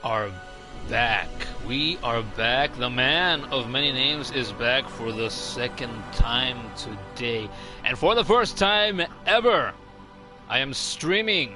are back. We are back. The man of many names is back for the second time today. And for the first time ever, I am streaming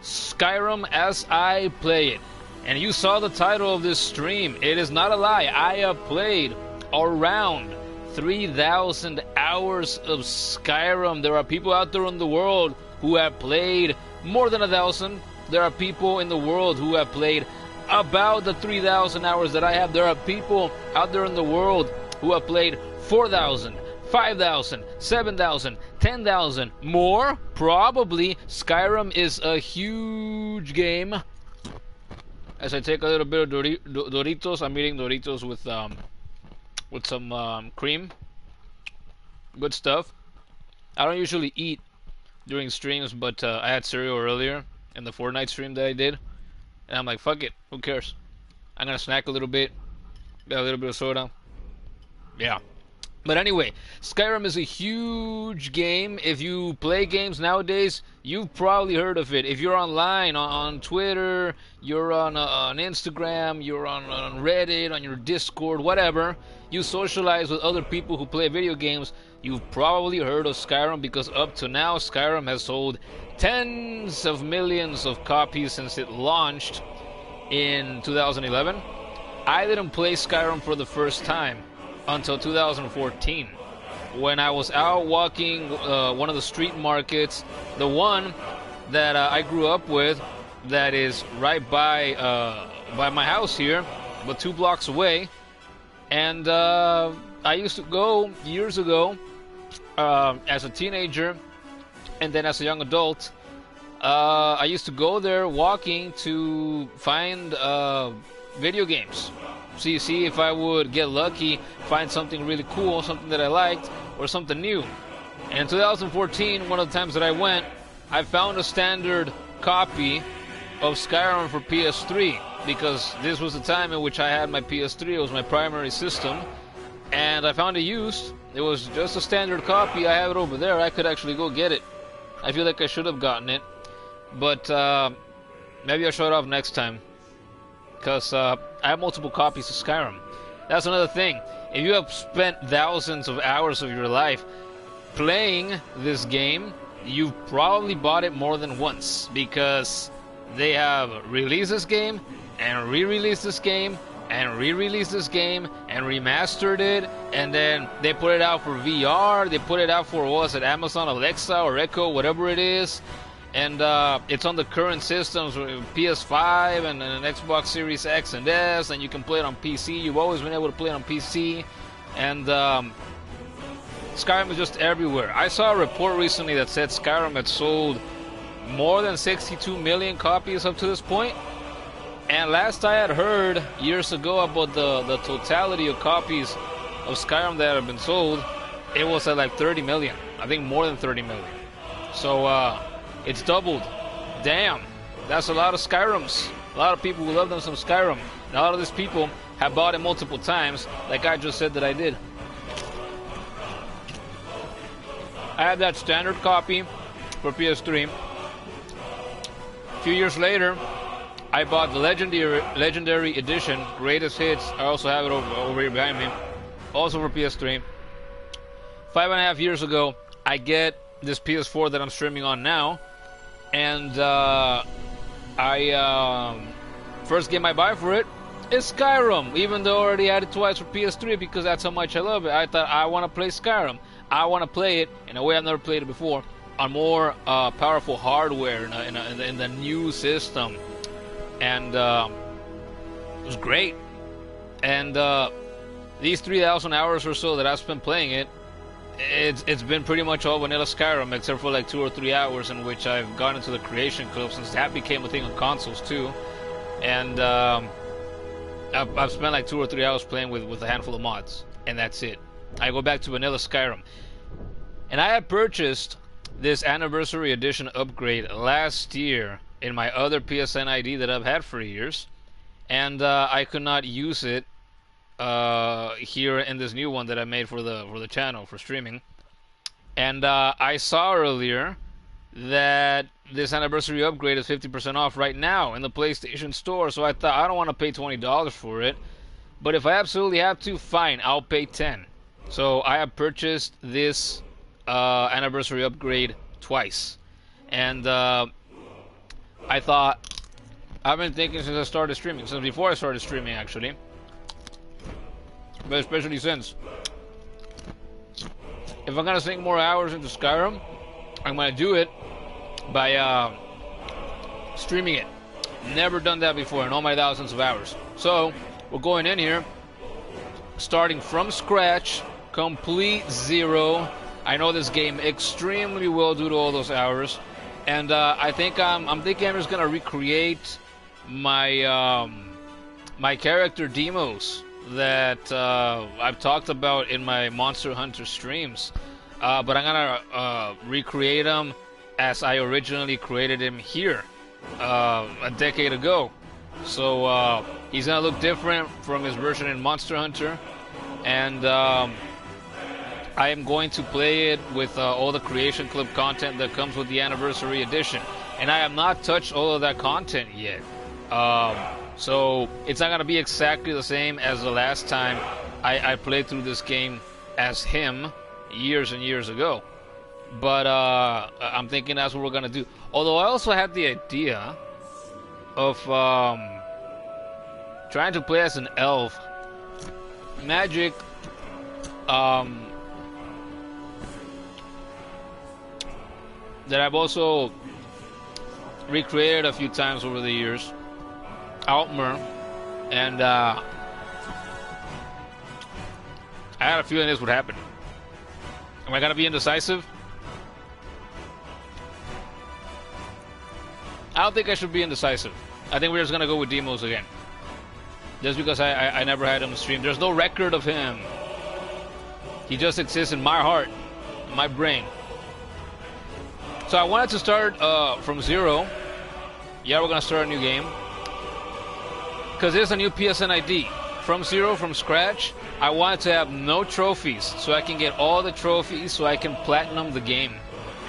Skyrim as I play it. And you saw the title of this stream. It is not a lie. I have played around 3,000 hours of Skyrim. There are people out there in the world who have played more than 1,000. There are people in the world who have played about the 3,000 hours that I have. There are people out there in the world who have played 4,000, 5,000, 7,000, 10,000, more, probably. Skyrim is a huge game. As I take a little bit of Doritos, I'm eating Doritos with some cream. Good stuff. I don't usually eat during streams, but I had cereal earlier in the Fortnite stream that I did. And I'm like, fuck it, who cares? I'm gonna snack a little bit, get a little bit of soda. Yeah. But anyway, Skyrim is a huge game. If you play games nowadays, you've probably heard of it. If you're online, on Twitter, you're on Instagram, you're on Reddit, on your Discord, whatever, you socialize with other people who play video games, you've probably heard of Skyrim, because up to now, Skyrim has sold tens of millions of copies since it launched in 2011. I didn't play Skyrim for the first time until 2014, when I was out walking one of the street markets, the one that I grew up with, that is right by my house here, but 2 blocks away. And I used to go years ago as a teenager, and then as a young adult. I used to go there walking to find video games. See if I would get lucky, find something really cool, something that I liked, or something new. And in 2014, one of the times that I went, I found a standard copy of Skyrim for PS3, because this was the time in which I had my PS3. It was my primary system, and I found it used. It was just a standard copy. I have it over there. I could actually go get it. I feel like I should have gotten it, but maybe I'll show it off next time, because I have multiple copies of Skyrim. That's another thing. If you have spent thousands of hours of your life playing this game, you've probably bought it more than once, because they have released this game and re-released this game and re-released this game and remastered it, and then they put it out for VR. They put it out for, what was it, Amazon Alexa or Echo, whatever it is. And it's on the current systems, PS5 and an Xbox Series X and S, and you can play it on PC. You've always been able to play it on PC. And Skyrim is just everywhere. I saw a report recently that said Skyrim had sold more than 62 million copies up to this point. And last I had heard years ago about the totality of copies of Skyrim that have been sold, it was at like 30 million. I think more than 30 million. So it's doubled. Damn, that's a lot of Skyrims. A lot of people who love them some Skyrim. And a lot of these people have bought it multiple times, like I just said that I did. I had that standard copy for PS3. A few years later, I bought the Legendary Edition, Greatest Hits. I also have it over here behind me, also for PS3. 5.5 years ago, I get this PS4 that I'm streaming on now. And first game I buy for it is Skyrim, even though I already had it twice for PS3, because that's how much I love it. I thought, I want to play Skyrim. I want to play it in a way I've never played it before, on more powerful hardware in the new system. And it was great. And these 3,000 hours or so that I've spent playing it, it's been pretty much all vanilla Skyrim, except for like 2 or 3 hours in which I've gone into the Creation Club, since that became a thing on consoles too. And I've spent like 2 or 3 hours playing with a handful of mods, and that's it. I go back to vanilla Skyrim. And I had purchased this Anniversary Edition upgrade last year in my other PSN ID that I've had for years, and I could not use it here in this new one that I made for the channel for streaming. And I saw earlier that this anniversary upgrade is 50% off right now in the PlayStation Store. So I thought, I don't want to pay $20 for it, but if I absolutely have to, fine, I'll pay 10. So I have purchased this anniversary upgrade twice, and I thought, I've been thinking since I started streaming, since before I started streaming actually, but especially since, if I'm gonna sink more hours into Skyrim, I'm gonna do it by streaming it. Never done that before in all my thousands of hours. So we're going in here, starting from scratch, complete zero. I know this game extremely well due to all those hours, and I think I'm thinking I'm just gonna recreate my my character demos that I've talked about in my Monster Hunter streams, but I'm gonna recreate them as I originally created him here a decade ago. So he's gonna look different from his version in Monster Hunter, and I am going to play it with all the creation clip content that comes with the anniversary edition, and I have not touched all of that content yet. So it's not gonna be exactly the same as the last time I played through this game as him years and years ago. But I'm thinking that's what we're gonna do. Although I also had the idea of trying to play as an elf. Magic that I've also recreated a few times over the years, Altmer, and I had a feeling this would happen. Am I gonna be indecisive? I don't think I should be indecisive. I think we're just gonna go with demos again, just because I never had him stream. There's no record of him. He just exists in my heart, in my brain. So I wanted to start from zero. Yeah, we're gonna start a new game, because there's a new PSN ID. From zero, from scratch, I wanted to have no trophies, so I can get all the trophies, so I can platinum the game.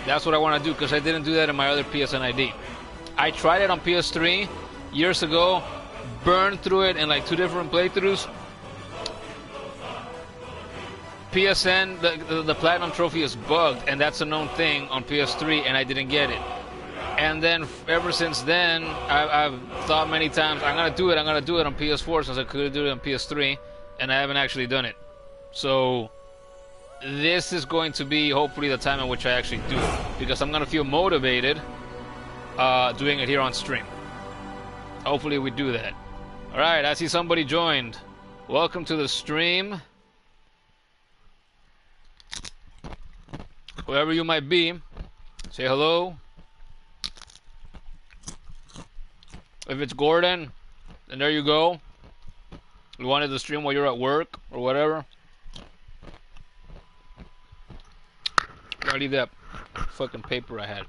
That's what I want to do, because I didn't do that in my other PSN ID. I tried it on PS3 years ago, burned through it in like 2 different playthroughs. PSN, the platinum trophy is bugged, and that's a known thing on PS3, and I didn't get it. And then ever since then, I've thought many times, I'm gonna do it on PS4, since I couldn't do it on PS3, and I haven't actually done it. So this is going to be hopefully the time in which I actually do it, because I'm gonna feel motivated doing it here on stream. Hopefully we do that. Alright, I see somebody joined. Welcome to the stream. Whoever you might be, say hello. If it's Gordon, then there you go. You wanted to stream while you're at work or whatever. Gotta leave that fucking paper I had.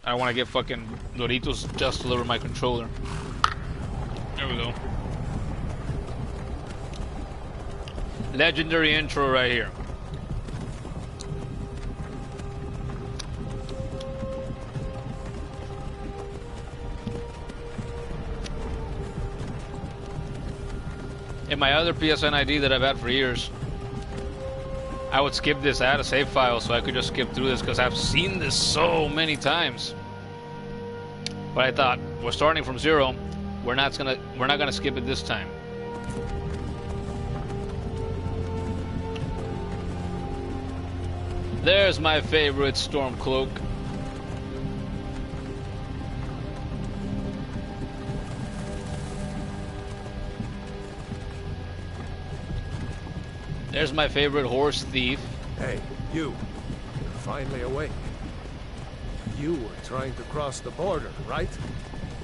I don't want to get fucking Doritos just deliver my controller. There we go. Legendary intro right here. In my other PSN ID that I've had for years, I would skip this. I had a save file, so I could just skip through this, because I've seen this so many times. But I thought, we're starting from zero. We're not gonna skip it this time. There's my favorite Stormcloak. There's my favorite horse thief. Hey, you. You're finally awake. You were trying to cross the border, right?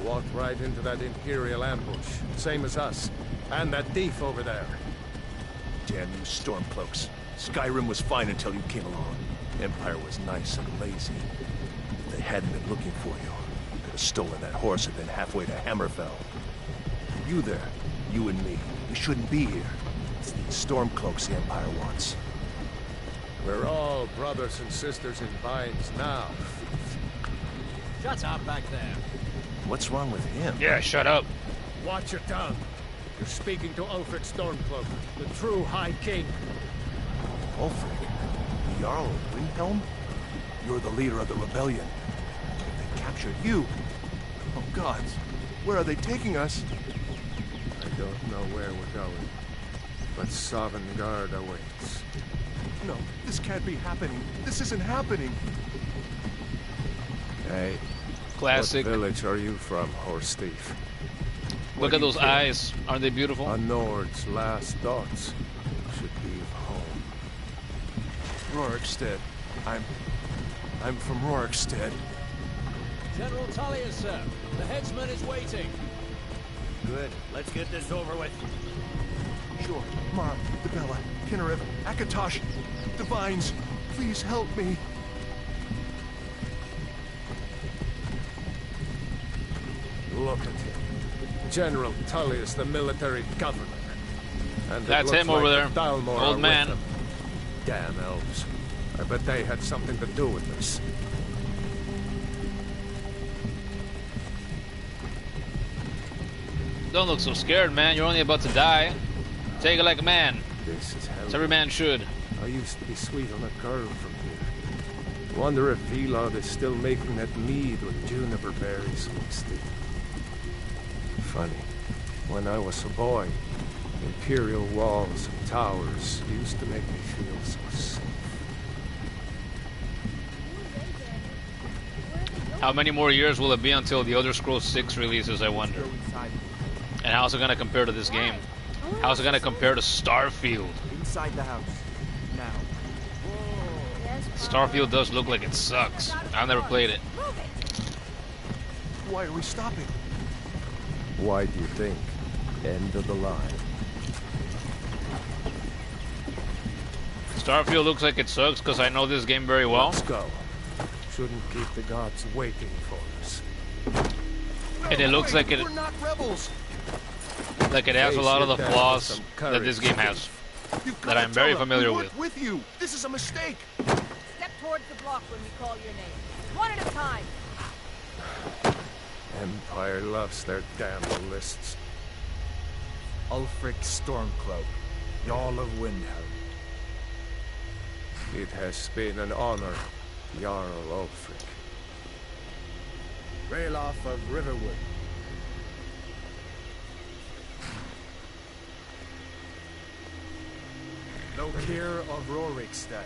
Walked right into that Imperial ambush, same as us. And that thief over there. Damn you Stormcloaks. Skyrim was fine until you came along. Empire was nice and lazy. If they hadn't been looking for you, could have stolen that horse and been halfway to Hammerfell. You there, you and me, we shouldn't be here. It's these Stormcloaks the Empire wants. We're all brothers and sisters in binds now. Shut up back there. What's wrong with him? Yeah, shut up. Watch your tongue. You're speaking to Ulfric Stormcloak, the true High King. Ulfric? The Jarl of Windhelm? You're the leader of the rebellion. They captured you. Oh gods, where are they taking us? I don't know where we're going, but Sovngarde awaits. No, this can't be happening. This isn't happening. Hey, Classic. what village are you from, horse thief? Look at those eyes. Aren't they beautiful? A Nord's last thoughts should be of home. Rorikstead. I'm from Rorikstead. General Tullius, sir. The headsman is waiting. Good. Let's get this over with. Sure. Mara, Debella, Kinneriv, Akatosh, Divines, please help me. Look at him. General Tullius, the military governor. And That's him over there. Old man. Damn elves. I bet they had something to do with this. Don't look so scared, man. You're only about to die. Take it like a man. This is hell. As every man should. I used to be sweet on a curve from here. Wonder if Elod is still making that mead with juniper berries mixed in. Funny. When I was a boy, imperial walls and towers used to make me feel so safe. How many more years will it be until the Elder Scrolls 6 releases, I wonder? And how's it gonna compare to this game? How's it gonna compare to Starfield? Inside the house. Now. Starfield does look like it sucks. I've never played it. Why are we stopping? Why do you think? End of the line. Starfield looks like it sucks because I know this game very well. Let's go. Shouldn't keep the gods waiting for us. And it looks like it We're not rebels. has a lot of the Face your flaws death with some that this game has. You've That gotta I'm very tell them. familiar We with. worked with you. This is a mistake. Step towards the block when we call your name. One at a time. Empire loves their damn lists. Ulfric Stormcloak, Jarl of Windhelm. It has been an honor, Jarl Ulfric. Ralof of Riverwood. Lokir of Rorikstead.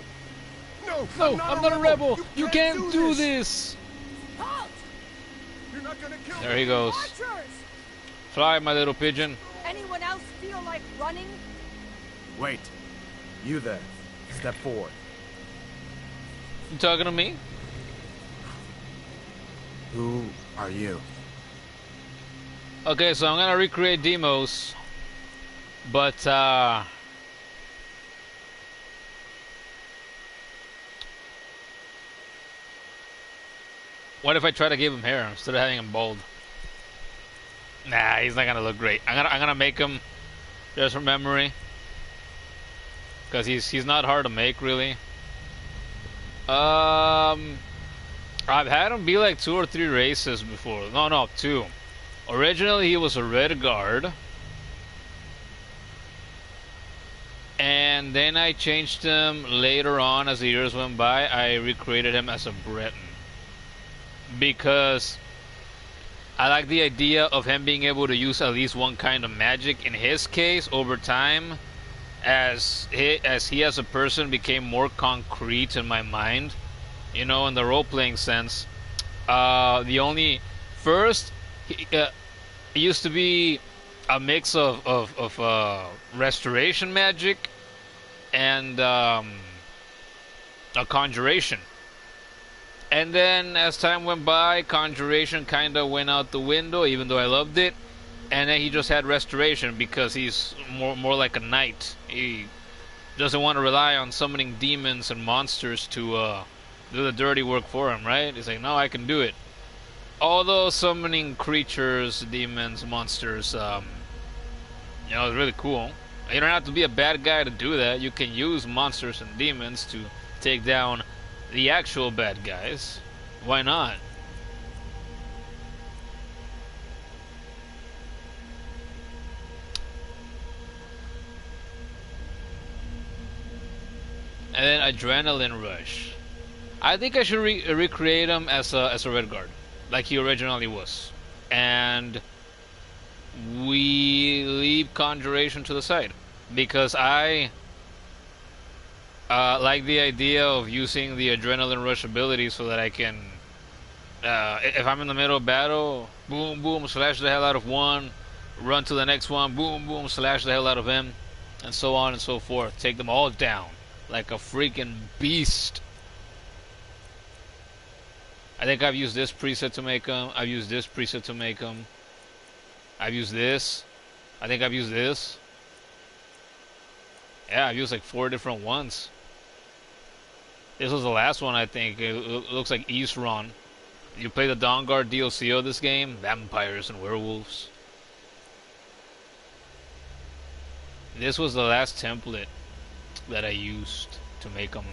No, No, I'm not a rebel. You can't do this. this. Halt! You're not gonna kill There me. he goes. Archers! Fly, my little pigeon. Anyone else feel like running? Wait. You there. Step forward. You talking to me? Who are you? Okay, so I'm gonna recreate Demos, but what if I try to give him hair instead of having him bald? Nah, he's not gonna look great. I'm gonna make him just from memory, because he's not hard to make really. I've had him be like 2 or 3 races before. No, 2. Originally, he was a Red Guard. And then I changed him later on as the years went by. I recreated him as a Breton. Because I like the idea of him being able to use at least one kind of magic. In his case, over time, as he as a person became more concrete in my mind, you know, in the role-playing sense. The only first it used to be a mix of restoration magic and a conjuration. And then as time went by, conjuration kind of went out the window, even though I loved it. And then he just had restoration because he's more like a knight. He doesn't want to rely on summoning demons and monsters to do the dirty work for him, right? He's like, no, I can do it. Although summoning creatures, demons, monsters, you know, it's really cool. You don't have to be a bad guy to do that. You can use monsters and demons to take down the actual bad guys. Why not? And then Adrenaline Rush. I think I should recreate him as a Redguard, like he originally was, and we leave Conjuration to the side because I like the idea of using the Adrenaline Rush ability so that I can, if I'm in the middle of battle, boom boom, slash the hell out of one, run to the next one, boom boom, slash the hell out of him, and so on and so forth. Take them all down like a freaking beast. I think I've used this preset to make them. I've used this preset to make them. I've used this. I think I've used this. Yeah, I've used like 4 different ones. This was the last one, I think. It looks like East Run. You play the Dawnguard DLC of this game, vampires and werewolves. This was the last template that I used to make them.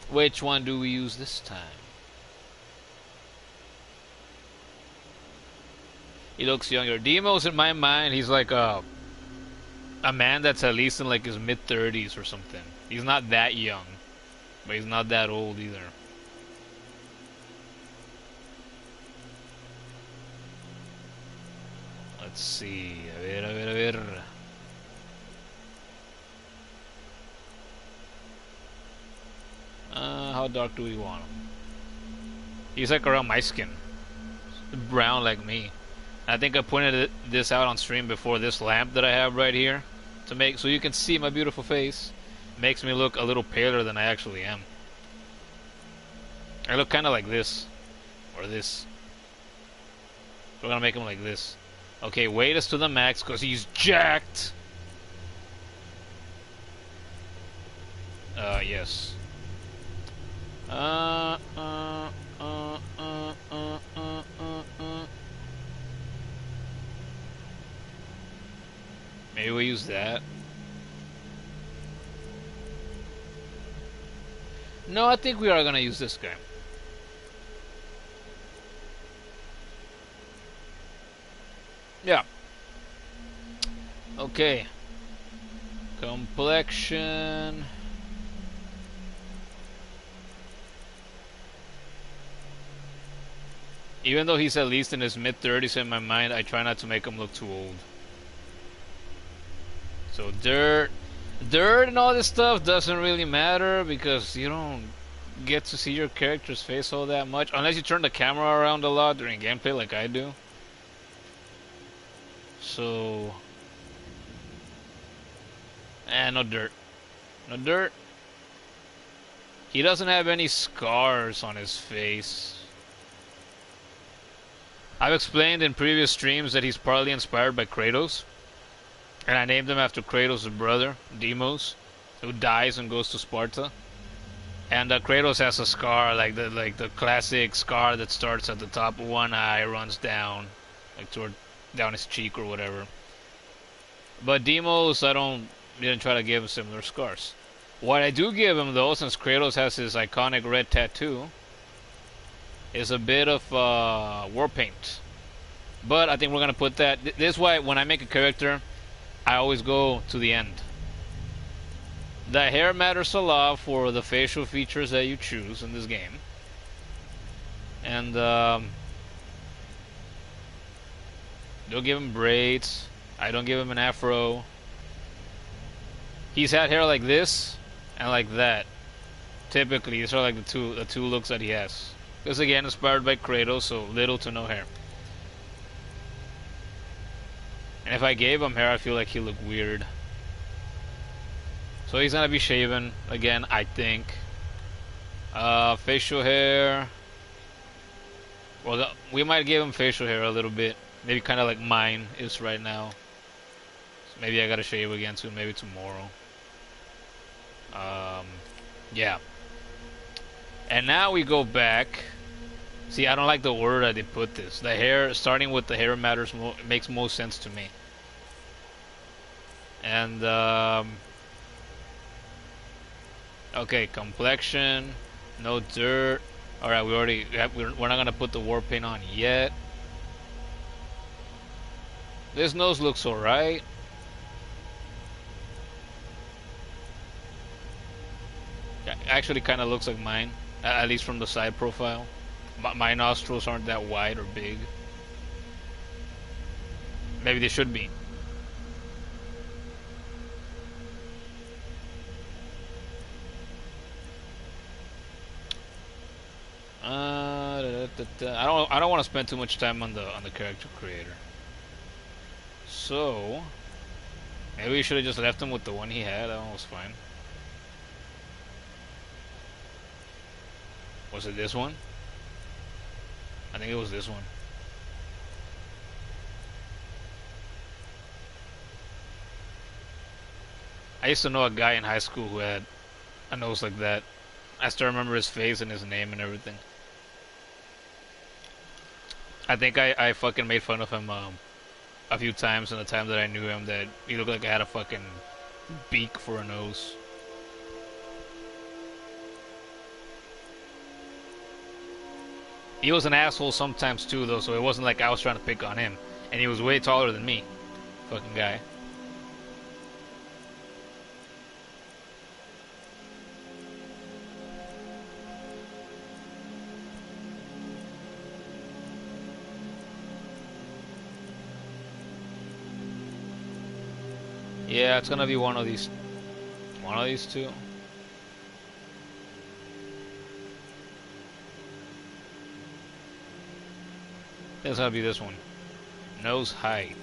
Which one do we use this time? He looks younger. Demo's in my mind, he's like a man that's at least in like his mid-30s or something. He's not that young, but he's not that old either. Let's see. A ver. How dark do we want him? He's like around my skin. Brown like me. I think I pointed this out on stream before. This lamp that I have right here, to make so you can see my beautiful face, makes me look a little paler than I actually am. I look kind of like this, or this. We're gonna make him like this. Okay, weight is to the max because he's jacked. Yes. Maybe we use that. No, I think we are gonna use this guy. Yeah. Okay. Complexion. Even though he's at least in his mid-30s in my mind, I try not to make him look too old. So dirt and all this stuff doesn't really matter because you don't get to see your character's face all that much unless you turn the camera around a lot during gameplay like I do. So, no dirt. No dirt. He doesn't have any scars on his face. I've explained in previous streams that he's partly inspired by Kratos. And I named him after Kratos' brother, Deimos, who dies and goes to Sparta. And Kratos has a scar, like the classic scar that starts at the top of one eye, runs down, like down his cheek or whatever. But Deimos, didn't try to give him similar scars. What I do give him though, since Kratos has his iconic red tattoo, is a bit of war paint. But I think we're gonna put that. This is why when I make a character, I always go to the end. The hair matters a lot for the facial features that you choose in this game. And don't give him braids. I don't give him an afro. He's had hair like this and like that. Typically, these are like the two looks that he has. Because again, inspired by Kratos, so little to no hair. And if I gave him hair, I feel like he'd look weird. So he's gonna be shaven again, I think. Facial hair. Well, we might give him facial hair a little bit. Maybe kind of like mine is right now. So maybe I gotta shave again soon, maybe tomorrow. Yeah. And now we go back. See, I don't like the order that they put this. The hair, starting with the hair matters makes most sense to me. And okay, complexion, no dirt. All right, we're not gonna put the war paint on yet. This nose looks alright. Actually, kind of looks like mine, at least from the side profile. My nostrils aren't that wide or big. Maybe they should be. I don't want to spend too much time on the character creator. So maybe we should have just left him with the one he had. That one was fine. Was it this one? I think it was this one. I used to know a guy in high school who had a nose like that. I still remember his face and his name and everything. I think I fucking made fun of him a few times in the time that I knew him, that he looked like I had a fucking beak for a nose. He was an asshole sometimes too, though, so it wasn't like I was trying to pick on him. And he was way taller than me. Fucking guy. Yeah, it's gonna be one of these two. It's gonna be this one. Nose height.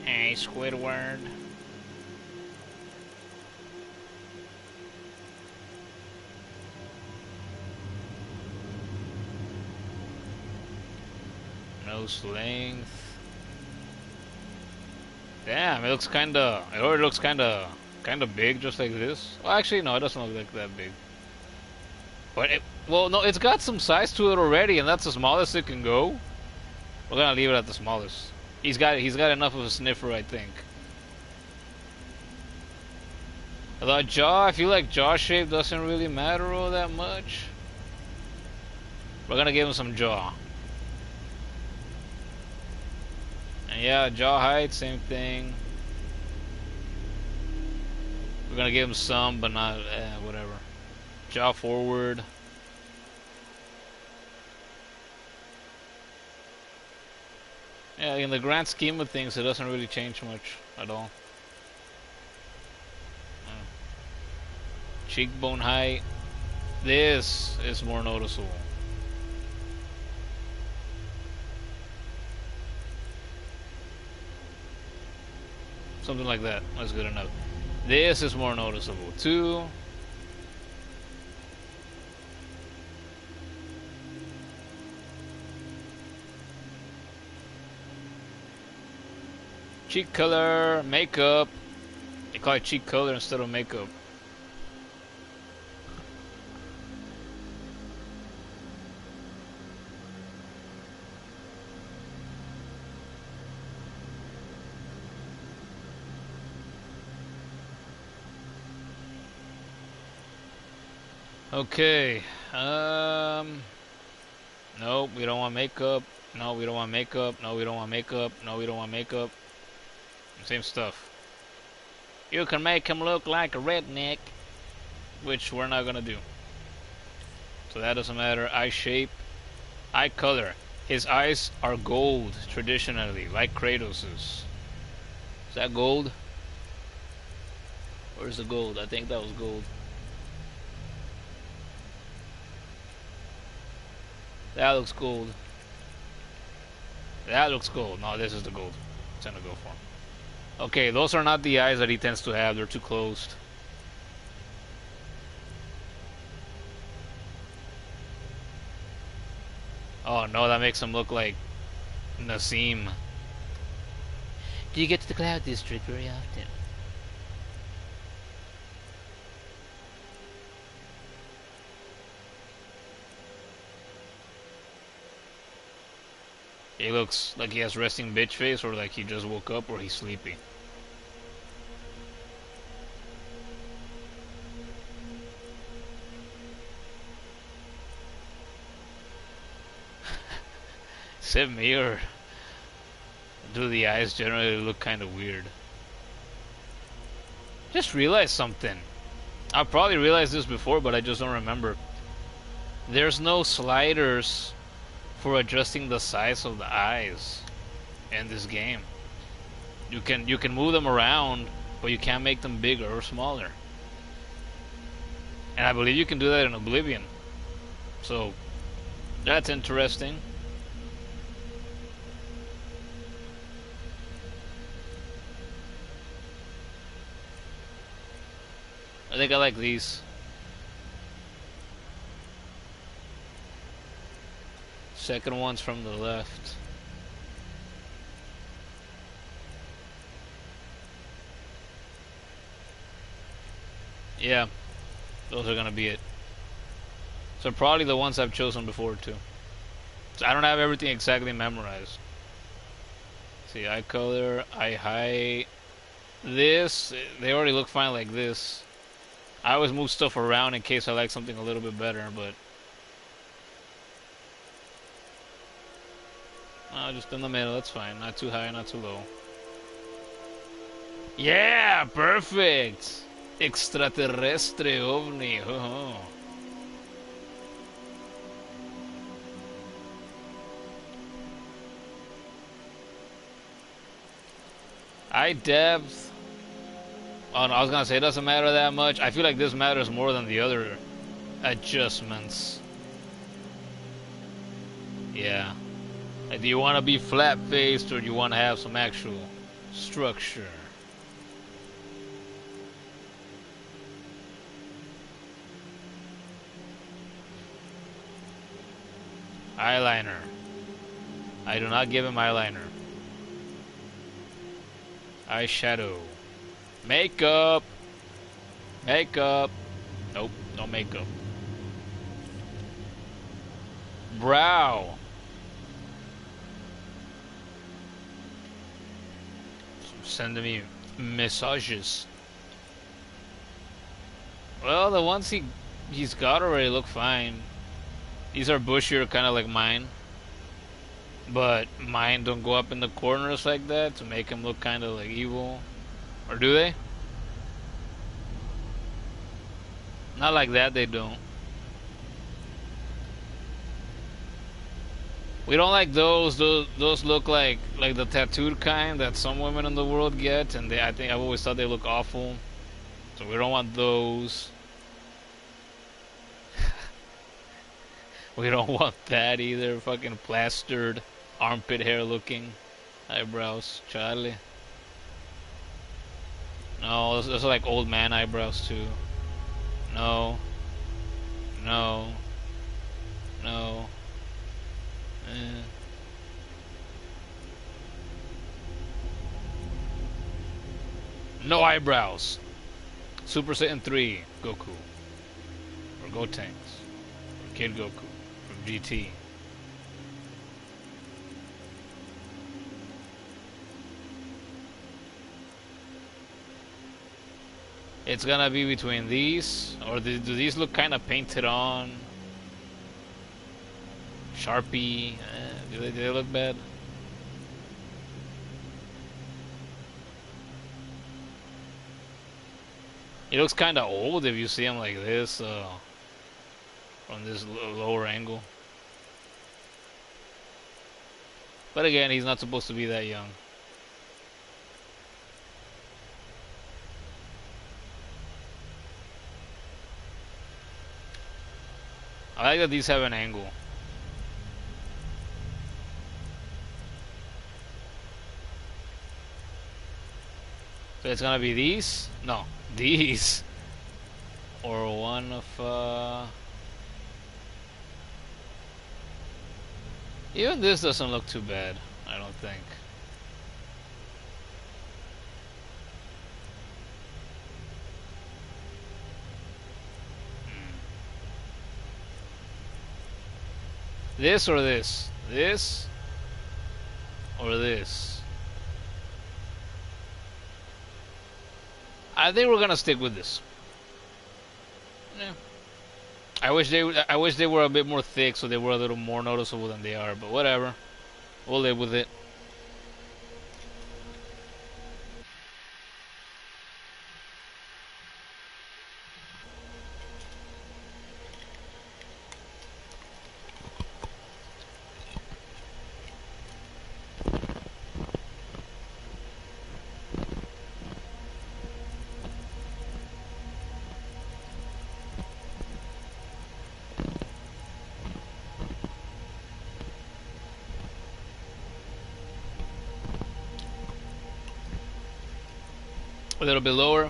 Hey, Squidward. Nose length. Damn, it looks it already looks kinda big, just like this. Well, actually, no, it doesn't look like that big. But well, no, it's got some size to it already, and that's the smallest it can go. We're gonna leave it at the smallest. He's got enough of a sniffer, I think. Although jaw, I feel like jaw shape doesn't really matter all that much. We're gonna give him some jaw. And yeah, jaw height, same thing. We're gonna give him some, but not, whatever. Jaw forward. Yeah, in the grand scheme of things, it doesn't really change much at all. Cheekbone height. This is more noticeable. Something like that. That's good enough. This is more noticeable too. Cheek color, makeup. They call it cheek color instead of makeup. Okay. Nope, we don't want makeup. No, we don't want makeup. No, we don't want makeup. No, we don't want makeup. Same stuff. You can make him look like a redneck, which we're not gonna do. So that doesn't matter. Eye shape, eye color. His eyes are gold traditionally, like Kratos's. Is that gold? Where's the gold? I think that was gold. That looks gold. That looks gold. No, this is the gold it's gonna go for. Okay, those are not the eyes that he tends to have. They're too closed. Oh no, that makes him look like Nassim. Do you get to the Cloud District very often? He looks like he has resting bitch face, or like he just woke up, or he's sleepy. Is it me, or do the eyes generally look kind of weird? Just realized something. I probably realized this before, but I just don't remember. There's no sliders for adjusting the size of the eyes in this game. You can move them around, but you can't make them bigger or smaller. And I believe you can do that in Oblivion. So that's interesting. I think I like these. Second one's from the left. Yeah, those are gonna be it. So probably the ones I've chosen before too. So I don't have everything exactly memorized. See, eye color, eye height. This, they already look fine like this. I always move stuff around in case I like something a little bit better, but just in the middle, that's fine. Not too high, not too low. Yeah, perfect! Extraterrestre ovni. Oh. Eye depth. Oh no, I was gonna say it doesn't matter that much. I feel like this matters more than the other adjustments. Yeah. Like, do you want to be flat-faced, or do you want to have some actual structure? Eyeliner. I do not give him eyeliner. Eyeshadow. Makeup. Makeup. Nope, no makeup. Brow. Sending me messages. Well, the ones he's got already look fine. These are bushier, kind of like mine. But mine don't go up in the corners like that to make him look kind of like evil. Or do they? Not like that, they don't. We don't like those. Those look like the tattooed kind that some women in the world get, and I think I've always thought they look awful. So we don't want those. We don't want that either. Fucking plastered, armpit hair looking eyebrows, Charlie. No, those are like old man eyebrows too. No. No. No. No eyebrows. Super Saiyan 3 Goku. Or Gotenks. Or Kid Goku. From GT. It's gonna be between these, or do these look kind of painted on? Sharpie, do they look bad? He looks kind of old if you see him like this, from this lower angle. But again, he's not supposed to be that young. I like that these have an angle. So it's gonna be these? No, these. Or one of, even this doesn't look too bad, I don't think. This or this? This? or this? I think we're gonna stick with this. Yeah. I wish they were a bit more thick, so they were a little more noticeable than they are. But whatever, we'll live with it. A little bit lower.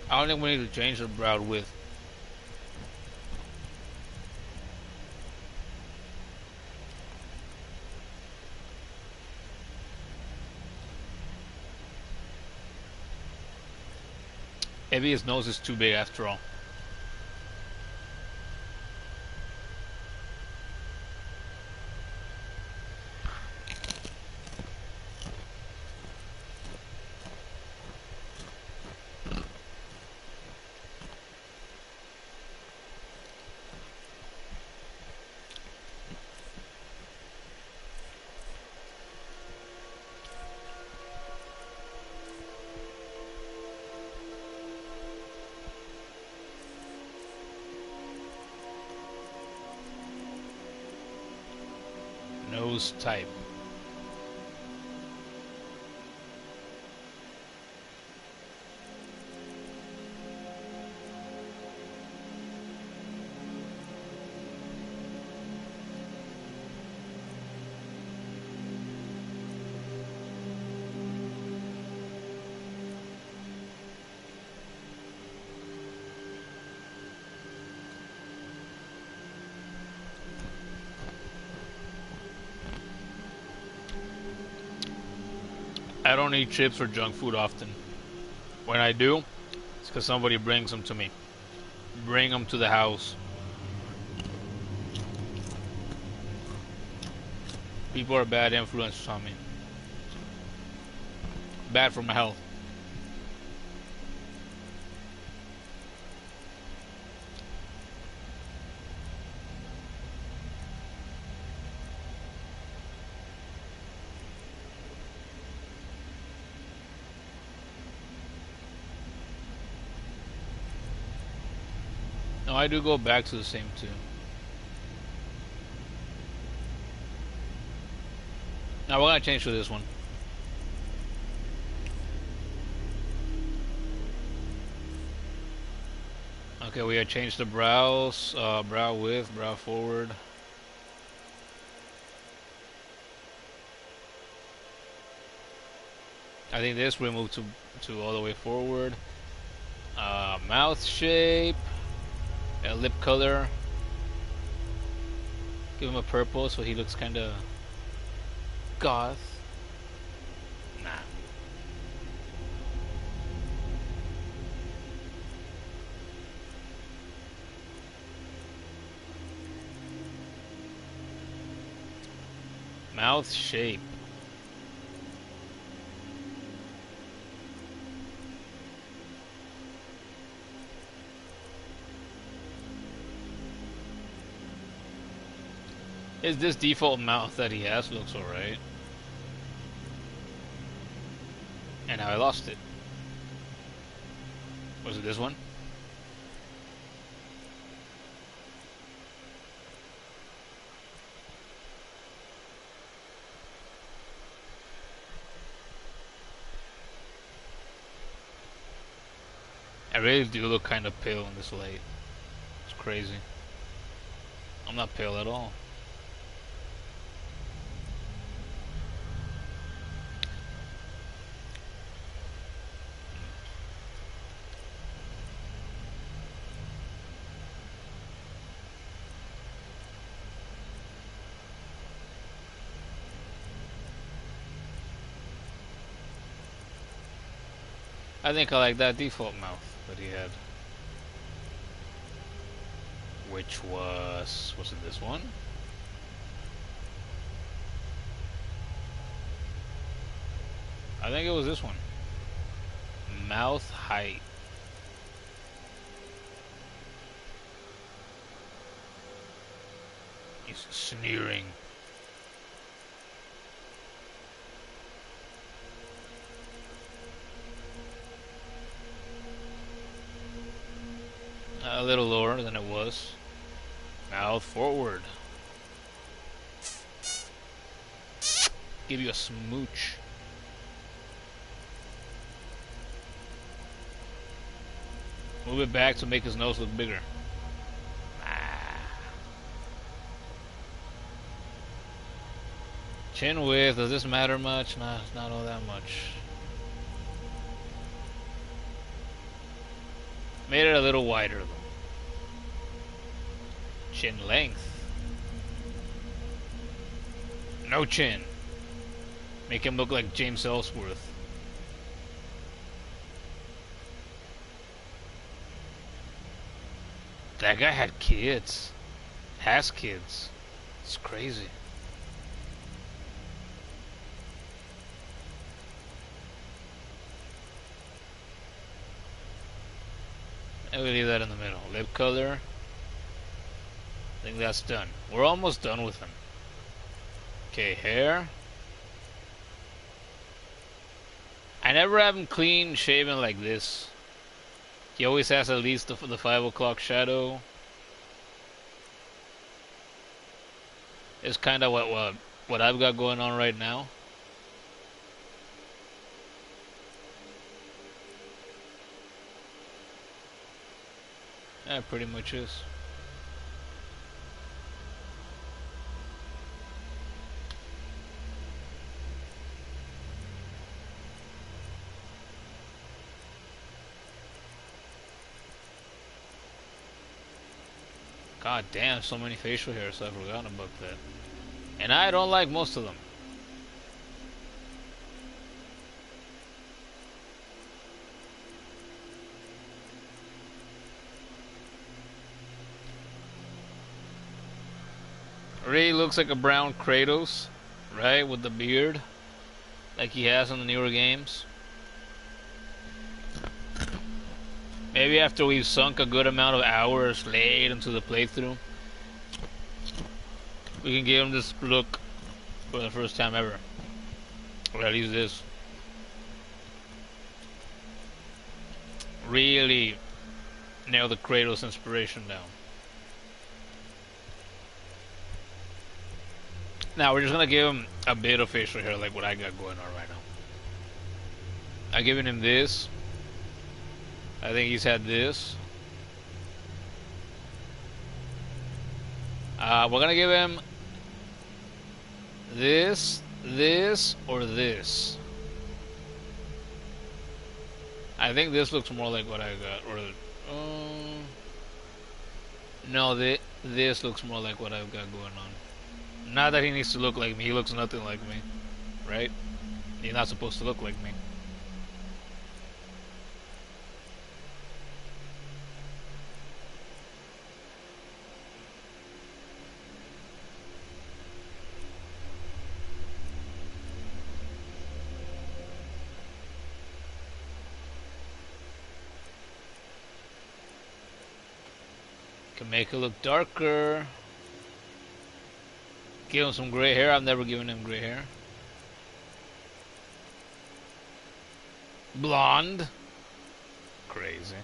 I don't think we need to change the brow width. Maybe his nose is too big after all. Nose type. I don't eat chips or junk food often. When I do, it's because somebody brings them to me. Bring them to the house. People are bad influences on me. Bad for my health. No, I do go back to the same two. Now we're gonna change to this one. Okay, we have changed the brows, brow width, brow forward. I think this we move to all the way forward. Mouth shape. Lip color. Give him a purple so he looks kind of goth. Nah. Mouth shape. Is this default mouth that he has looks alright. And now I lost it. Was it this one? I really do look kind of pale in this light. It's crazy. I'm not pale at all. I think I like that default mouth that he had. Which was it this one? I think it was this one. Mouth height. He's sneering. A little lower than it was. Mouth forward. Give you a smooch. Move it back to make his nose look bigger. Chin width, does this matter much? Nah, not all that much. Made it a little wider though. Chin length. No chin. Make him look like James Ellsworth. That guy had kids. Has kids. It's crazy. I will leave that in the middle. Lip color. I think that's done. We're almost done with him. Okay, hair. I never have him clean shaven like this. He always has at least the 5 o'clock shadow. It's kind of what I've got going on right now. Yeah, pretty much is. God damn, so many facial hairs, I forgot about that. And I don't like most of them. Really looks like a brown Kratos, right? With the beard, like he has in the newer games. Maybe after we've sunk a good amount of hours late into the playthrough, we can give him this look for the first time ever. Or at least this. Really nail the Kratos inspiration down. Now we're just gonna give him a bit of facial hair like what I got going on right now. I'm giving him this. I think he's had this. We're gonna give him this, or this. I think this looks more like what I got, or no, this looks more like what I've got going on. Not that he needs to look like me. He looks nothing like me, right? He's not supposed to look like me. Can make it look darker. Give him some gray hair. I've never given him gray hair. Blonde. Crazy.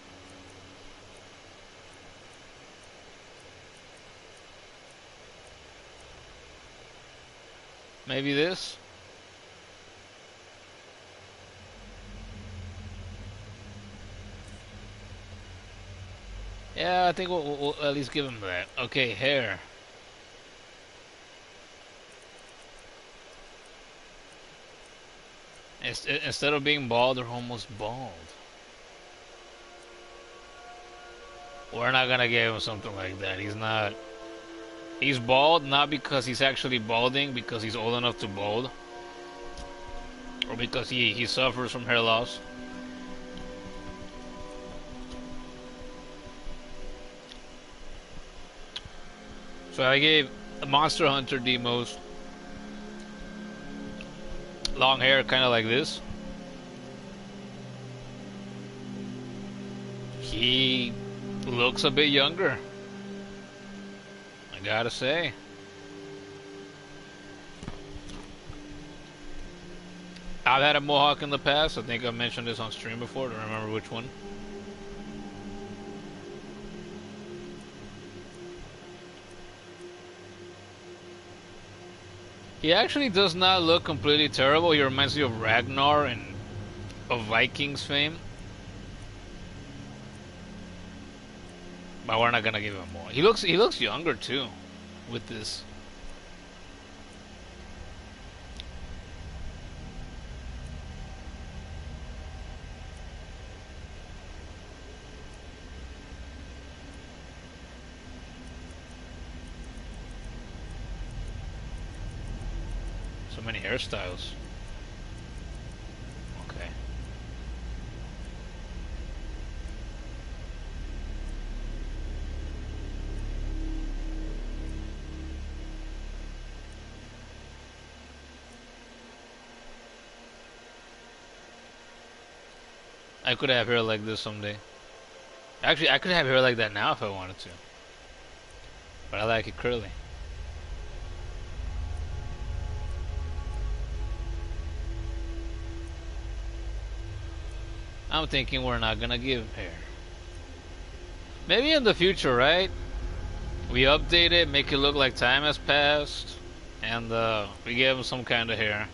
Maybe this. Yeah, I think we'll at least give him that. Okay, hair. Instead of being bald, they're almost bald. We're not gonna give him something like that. He's not. He's bald not because he's actually balding, because he's old enough to bald, or because he suffers from hair loss. So I gave a Monster Hunter Demos long hair, kind of like this. He looks a bit younger, I gotta say. I've had a mohawk in the past. I think I mentioned this on stream before. I don't remember which one. He actually does not look completely terrible. He reminds me of Ragnar and of Vikings fame. But we're not gonna give him more. He looks younger too with this. So many hairstyles. Okay. I could have hair like this someday. Actually, I could have hair like that now if I wanted to. But I like it curly. I'm thinking we're not gonna give hair. Maybe in the future, right? We update it, make it look like time has passed, and we give him some kind of hair.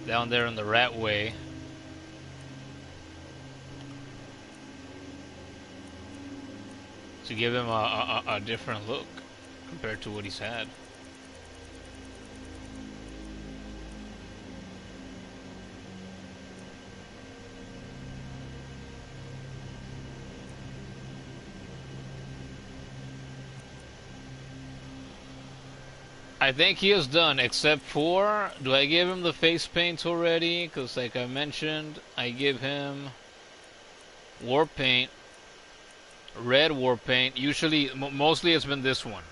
Down there in the rat way. To give him a different look compared to what he's had. I think he is done, except for, do I give him the face paint already? Because like I mentioned, I give him war paint, red war paint. Usually, mostly it's been this one.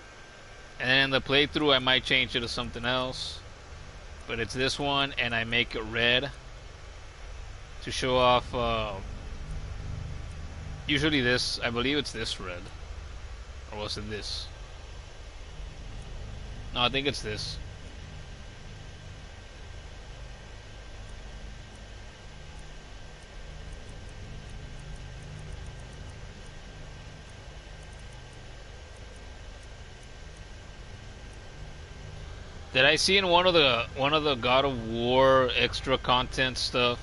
And then in the playthrough, I might change it to something else. But it's this one, and I make it red to show off, usually this, I believe it's this red. Or was it this? No, I think it's this. Did I see in one of the God of War extra content stuff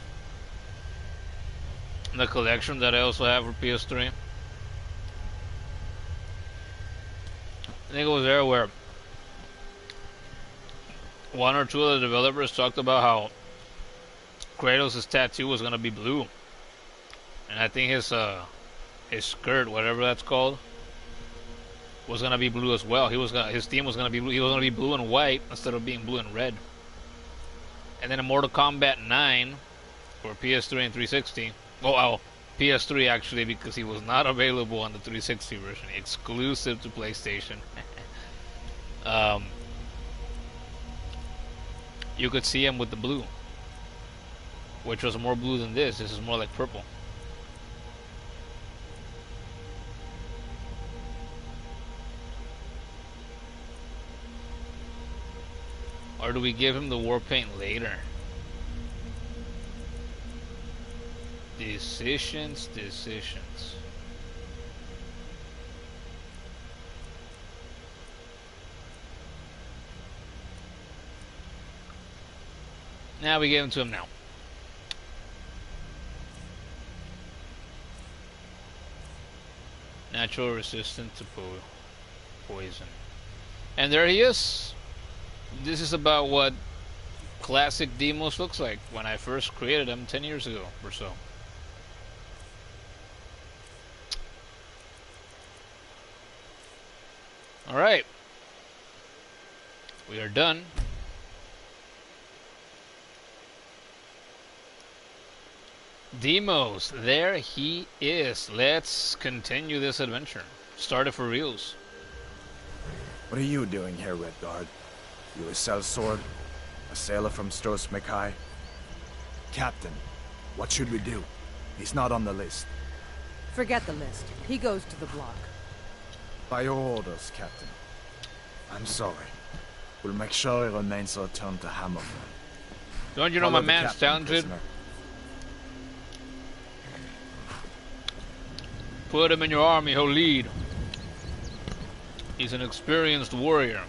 in the collection that I also have for PS3? I think it was there where one or two of the developers talked about how Kratos' tattoo was gonna be blue, and I think his skirt, whatever that's called, was gonna be blue as well. His theme was gonna be blue. He was gonna be blue and white instead of being blue and red. And then in Mortal Kombat 9 for PS3 and 360. Oh, PS3 actually, because he was not available on the 360 version, exclusive to PlayStation. You could see him with the blue, which was more blue than this. This is more like purple. Or do we give him the war paint later? Decisions. Now we give him to him now. Natural resistant to poison. And there he is. This is about what classic Demos looks like when I first created them 10 years ago or so. Alright. We are done. Demos, there he is. Let's continue this adventure. Start it for reals. What are you doing here, Red Guard? You a sellsword? A sailor from Stros Mackay? Captain, what should we do? He's not on the list. Forget the list. He goes to the block. By your orders, Captain. I'm sorry. We'll make sure he remains returned to Hammerfell. Don't you know my man's talented? Put him in your army, he'll lead. He's an experienced warrior.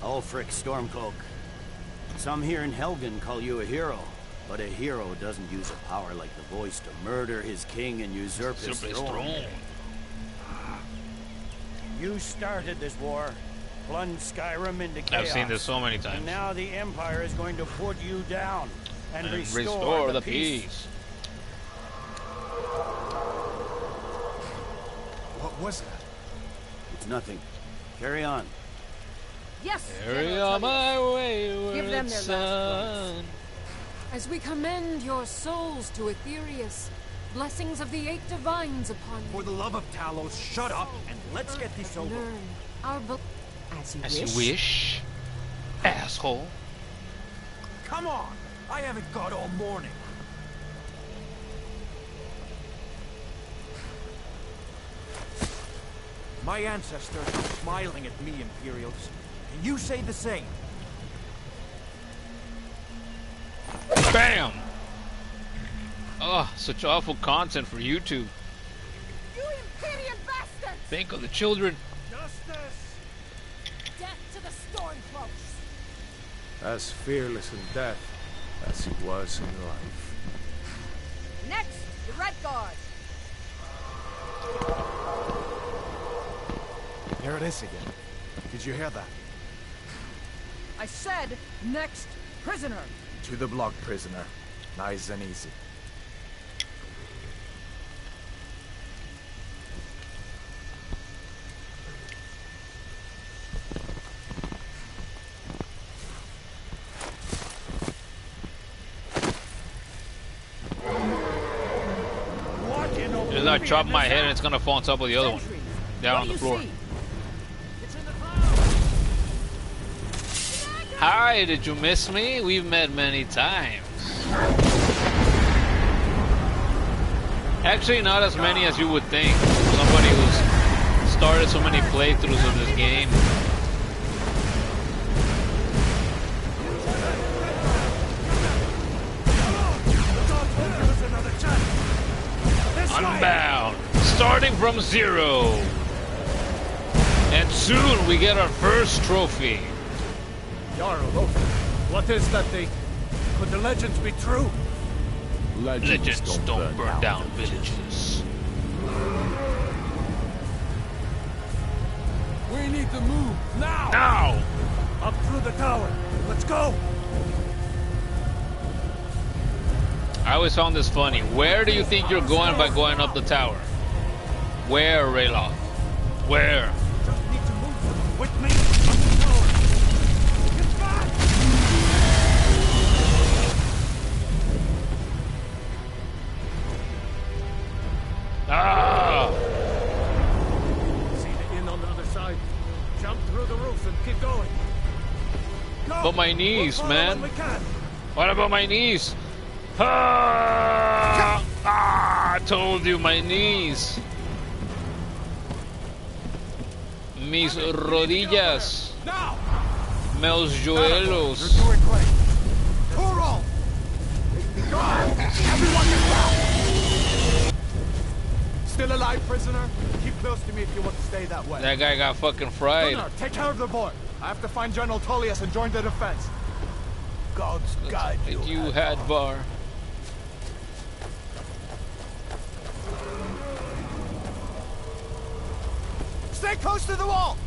Ulfric Stormcloak. Some here in Helgen call you a hero, but a hero doesn't use a power like the voice to murder his king and usurp his throne. You started this war, plunged Skyrim into chaos. I've seen this so many times. And now the Empire is going to put you down and restore the peace. What was that? It's nothing. Carry on. Yes, Carry General on my way, Give them their last words. As we commend your souls to Aetherius, blessings of the eight divines upon you. For the love of Talos, shut up and let's get this over. Learn our As you wish, asshole. Come on! I haven't got all morning. My ancestors are smiling at me, Imperials. Can you say the same? Bam! Oh, such awful content for YouTube. You Imperial bastards! Think of the children. Justice! Death to the Stormcloaks! As fearless in death as he was in life. Next, the Red Guard. Here it is again. Did you hear that? I said, next, prisoner. To the block, prisoner. Nice and easy. As I chop my head and it's gonna fall on top of the other one. Down on the floor. Hi, did you miss me? We've met many times. Actually, not as many as you would think. Somebody who's started so many playthroughs of this game. Unbound, starting from zero. And soon we get our first trophy. Jarl, what is that thing? Could the legends be true? Legends don't burn down villages. We need to move now! Now! Up through the tower. Let's go! I always found this funny. Where do you think you're going by going up the tower? Where, Rayloff? Where? Just need to move with me up the tower. Get back! Ah! See the inn on the other side. Jump through the roof and keep going. Go! But my knees, We'll man. when we can. What about my knees? Ah! I told you, my knees. Mis rodillas. Now! Meus You're joelhos. doing great. Toro! Everyone get back! Still alive, prisoner? Keep close to me if you want to stay that way. That guy got fucking fried. Gunnar, take care of the boy. I have to find General Tullius and join the defense. God's guide You had bar. Stay close to the wall!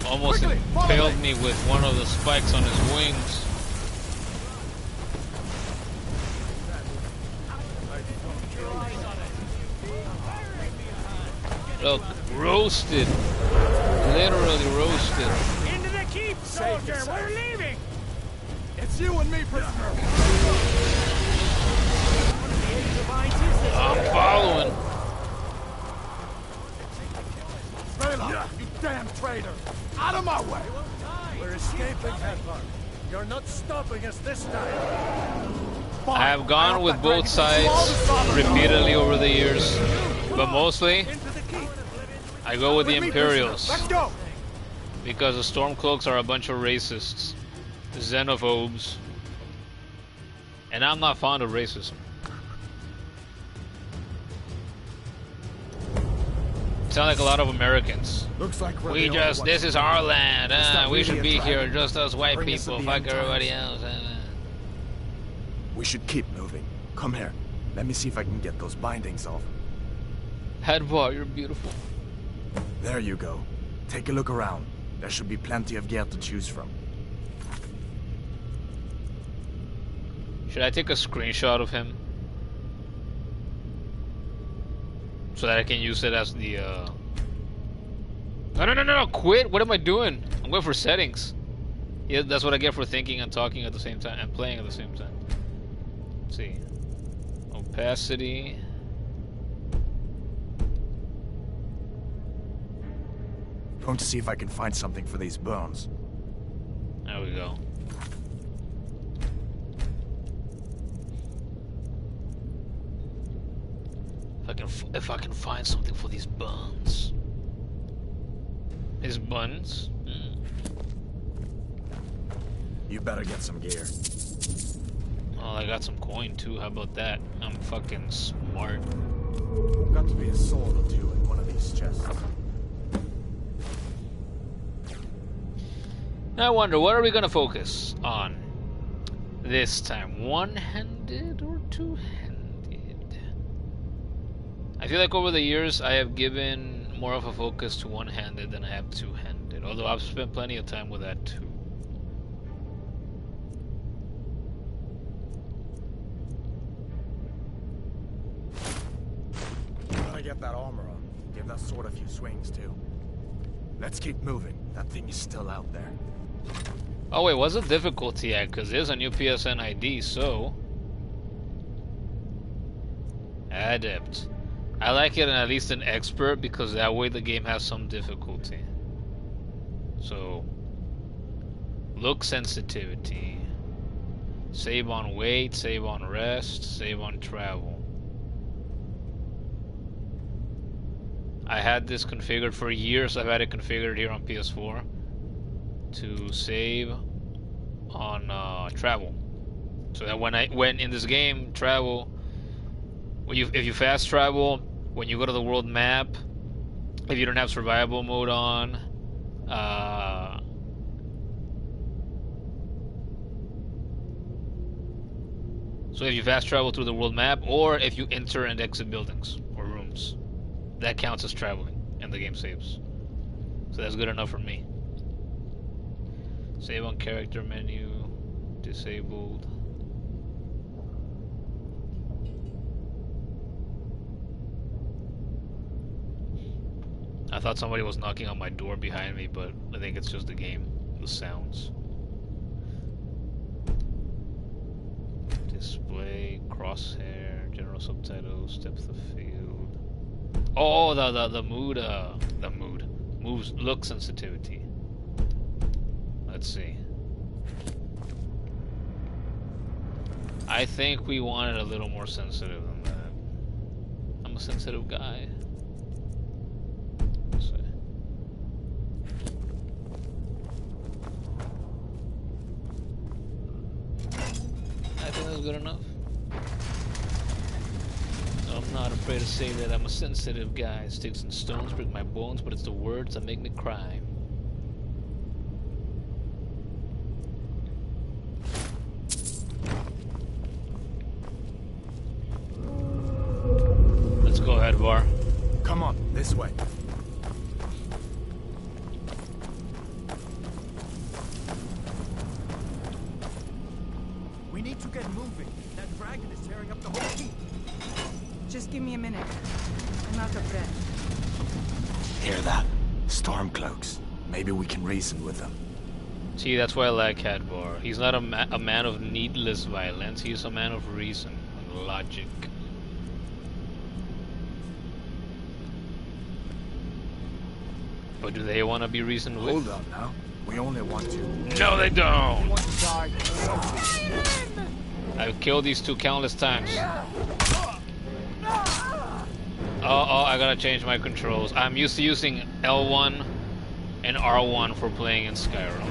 Almost Quickly, follow impaled me with one of the spikes on his wings. Look, roasted. Literally roasted. Into the keep, soldier! We're leaving! It's It's you and me, prisoner. I'm following. Rayla, you damn traitor! Out of my way! We're escaping, Headlord. You're not stopping us this time. I have gone with both sides repeatedly over the years, but mostly I go with the Imperials. Let's go! Because the Stormcloaks are a bunch of racists, xenophobes, and I'm not fond of racism. Sound like a lot of Americans. Looks like this is our land. We should be here, just us white people. Fuck everybody else. We should keep moving. Come here. Let me see if I can get those bindings off. Headbar, you're beautiful. There you go. Take a look around. There should be plenty of gear to choose from. Should I take a screenshot of him? So that I can use it as the, No, quit! What am I doing? I'm going for settings. Yeah, that's what I get for thinking and talking at the same time, and playing at the same time. Let's see. Opacity. Going to see if I can find something for these bones. There we go. If I can find something for these buns. His buns? Mm. You better get some gear. Oh, I got some coin too. How about that? I'm fucking smart. Got to be a sword or two in one of these chests. I wonder, what are we gonna focus on this time? One-handed or two-handed? I feel like over the years I have given more of a focus to one-handed than I have two-handed, although I've spent plenty of time with that too. Gotta get that armor on. Give that sword a few swings too. Let's keep moving. That thing is still out there. Oh wait, what's the difficulty at? Because there's a new PSN ID, so... Adept. I like it in at least an expert, because that way the game has some difficulty. So... Look sensitivity. Save on weight, save on rest, save on travel. I had this configured for years. I've had it configured here on PS4 to save on travel, so that when in this game travel, if you fast travel, when you go to the world map, if you don't have survival mode on, so if you fast travel through the world map, or if you enter and exit buildings or rooms, that counts as traveling, and the game saves. So that's good enough for me. Save on character menu, disabled. I thought somebody was knocking on my door behind me, but I think it's just the game, the sounds. Display, crosshair, general subtitles, depth of field. Oh, the mood, moves, look sensitivity. Let's see. I think we wanted a little more sensitive than that. I'm a sensitive guy. Let's see. I think that's good enough. I'm not afraid to say that I'm a sensitive guy. Sticks and stones break my bones, but it's the words that make me cry. Let's go ahead, Var. Come on, this way. We need to get moving. That dragon is tearing up the whole keep. Just give me a minute. I'm out of breath. Hear that? Stormcloaks. Maybe we can reason with them. See, that's why I like Cat Bar. He's not a man of needless violence. He's a man of reason and logic. But do they want to be reasoned with? Hold up now. We only want you. No, they don't! You want to die? I've killed these two countless times. Oh, I gotta change my controls. I'm used to using L1 and R1 for playing in Skyrim.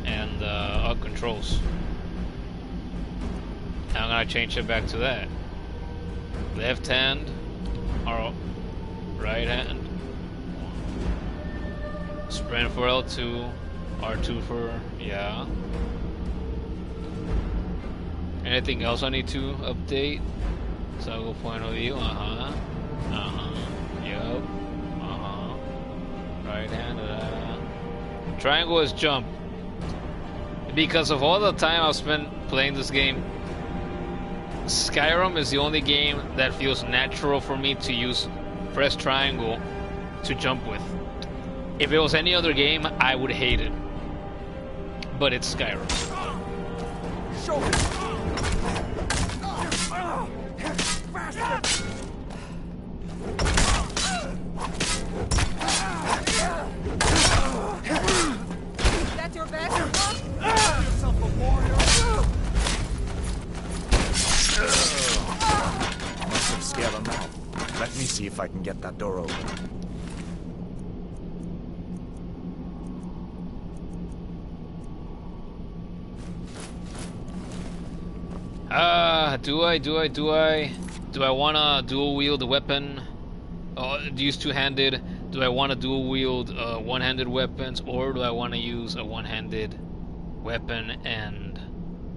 And, controls. I'm gonna change it back to that. Left hand, or right hand. Sprint for L2, R2 for, yeah. Anything else I need to update? Toggle point of view, yep, right hand, Triangle is jump. Because of all the time I've spent playing this game, Skyrim is the only game that feels natural for me to press triangle to jump with. If it was any other game, I would hate it. But it's Skyrim. Show me. That's your best? Yourself a warrior. Must have scared him off. Let me see if I can get that door open. Do I wanna dual wield a weapon? Use two-handed? Do I wanna dual wield one-handed weapons, or do I wanna use a one-handed weapon and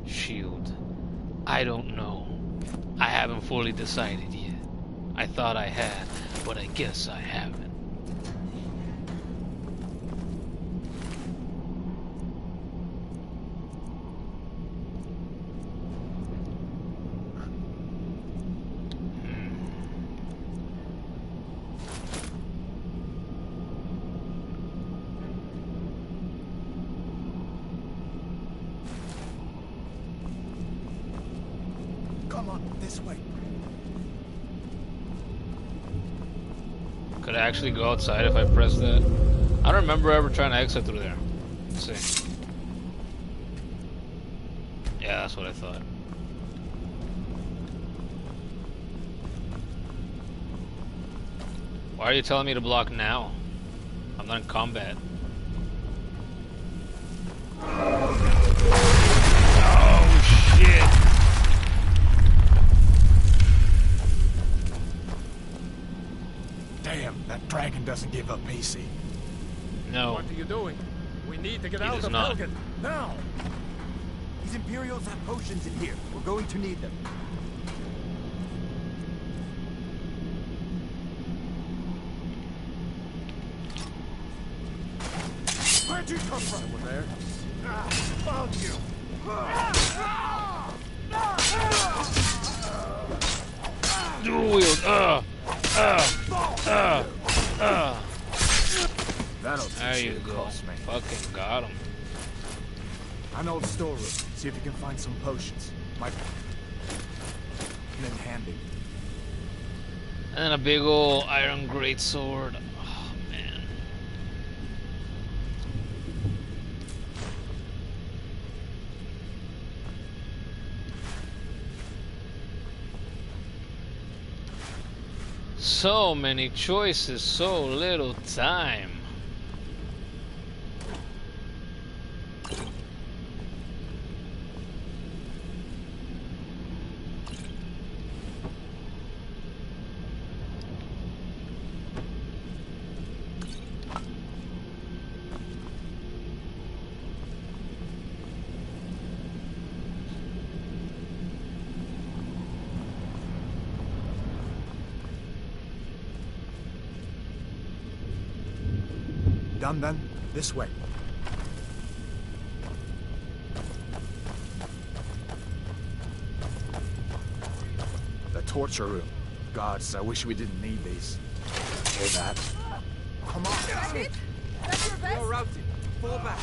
shield? I don't know. I haven't fully decided yet. I thought I had, but I guess I haven't. Come on, this way. Could I actually go outside if I press that? I don't remember ever trying to exit through there. Let's see. Yeah, that's what I thought. Why are you telling me to block now? I'm not in combat. Oh shit! Damn, that dragon doesn't give up easy. No. What are you doing? We need to get He out does of not. Helgen. Now! These Imperials have potions in here. We're going to need them. Where'd you come from? Someone there? Found you. Dual wield. That'll There teach you to go. cross me. Fucking got him. An old storeroom. See if you can find some potions. Might come in handy. And then a big ol' iron greatsword. Oh man. So many choices, so little time. Done then? This way. The torture room. Gods, I wish we didn't need these. Hear that? Come on. That's it? That's your best? You're routed. Fall back.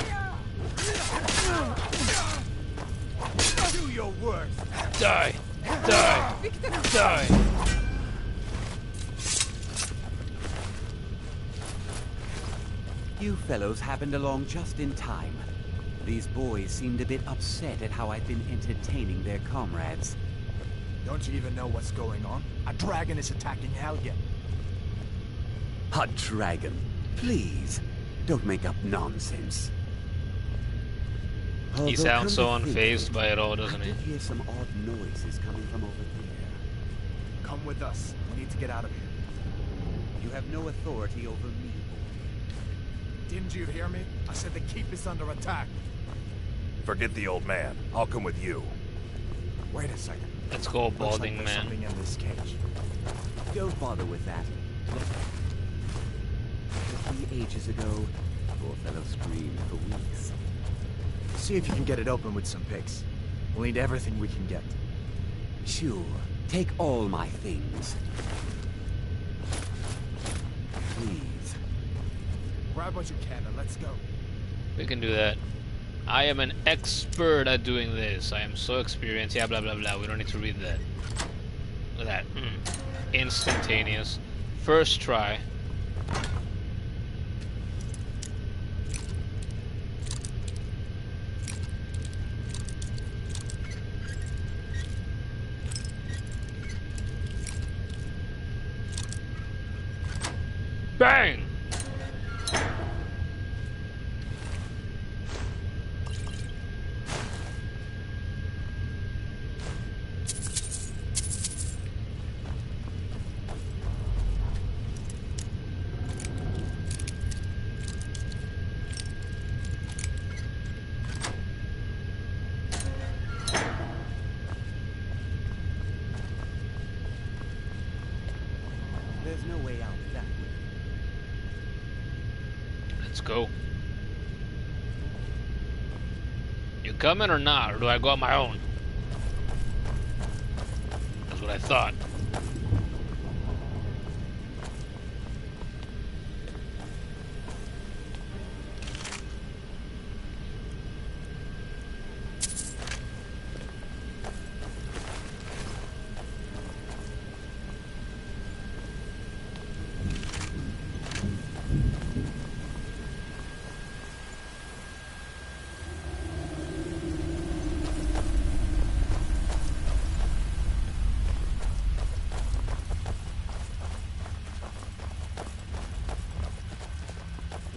Do your worst. Die! Die! Die! You fellows happened along just in time. These boys seemed a bit upset at how I've been entertaining their comrades. Don't you even know what's going on? A dragon is attacking Helgen. A dragon? Please, don't make up nonsense. He sounds so unfazed by it all, doesn't he? I did hear some odd noises coming from over there. Come with us. We need to get out of here. You have no authority over me, boy. Didn't you hear me? I said the keep is under attack. Forget the old man. I'll come with you. Wait a second. Let's go, Looks like balding there's man. something in this cage. Don't bother with that. Just ages ago, poor fellow screamed for weeks. See if you can get it open with some picks. We'll need everything we can get. Sure. Take all my things. Please. Grab what you can and let's go. We can do that. I am an expert at doing this. I am so experienced. Yeah, blah, blah, blah. We don't need to read that. Look at that. Instantaneous. First try. Bang! There's no way out that way. Let's go. You coming or not? Or do I go on my own? That's what I thought.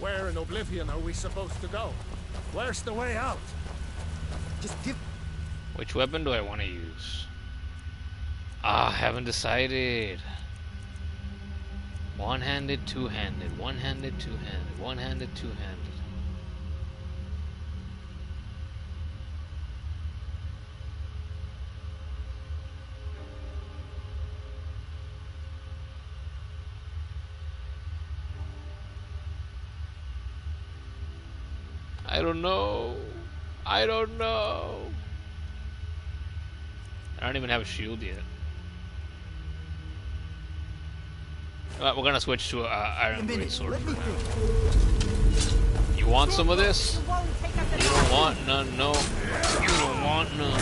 Where in Oblivion are we supposed to go? Where's the way out? Just give... Which weapon do I want to use? Ah, haven't decided. One-handed, two-handed, one-handed, two-handed, one-handed, two-handed. I don't know. I don't know. I don't even have a shield yet. Alright, we're gonna switch to Iron Blade Sword for now. You want some of this? You don't want none, no. You don't want none.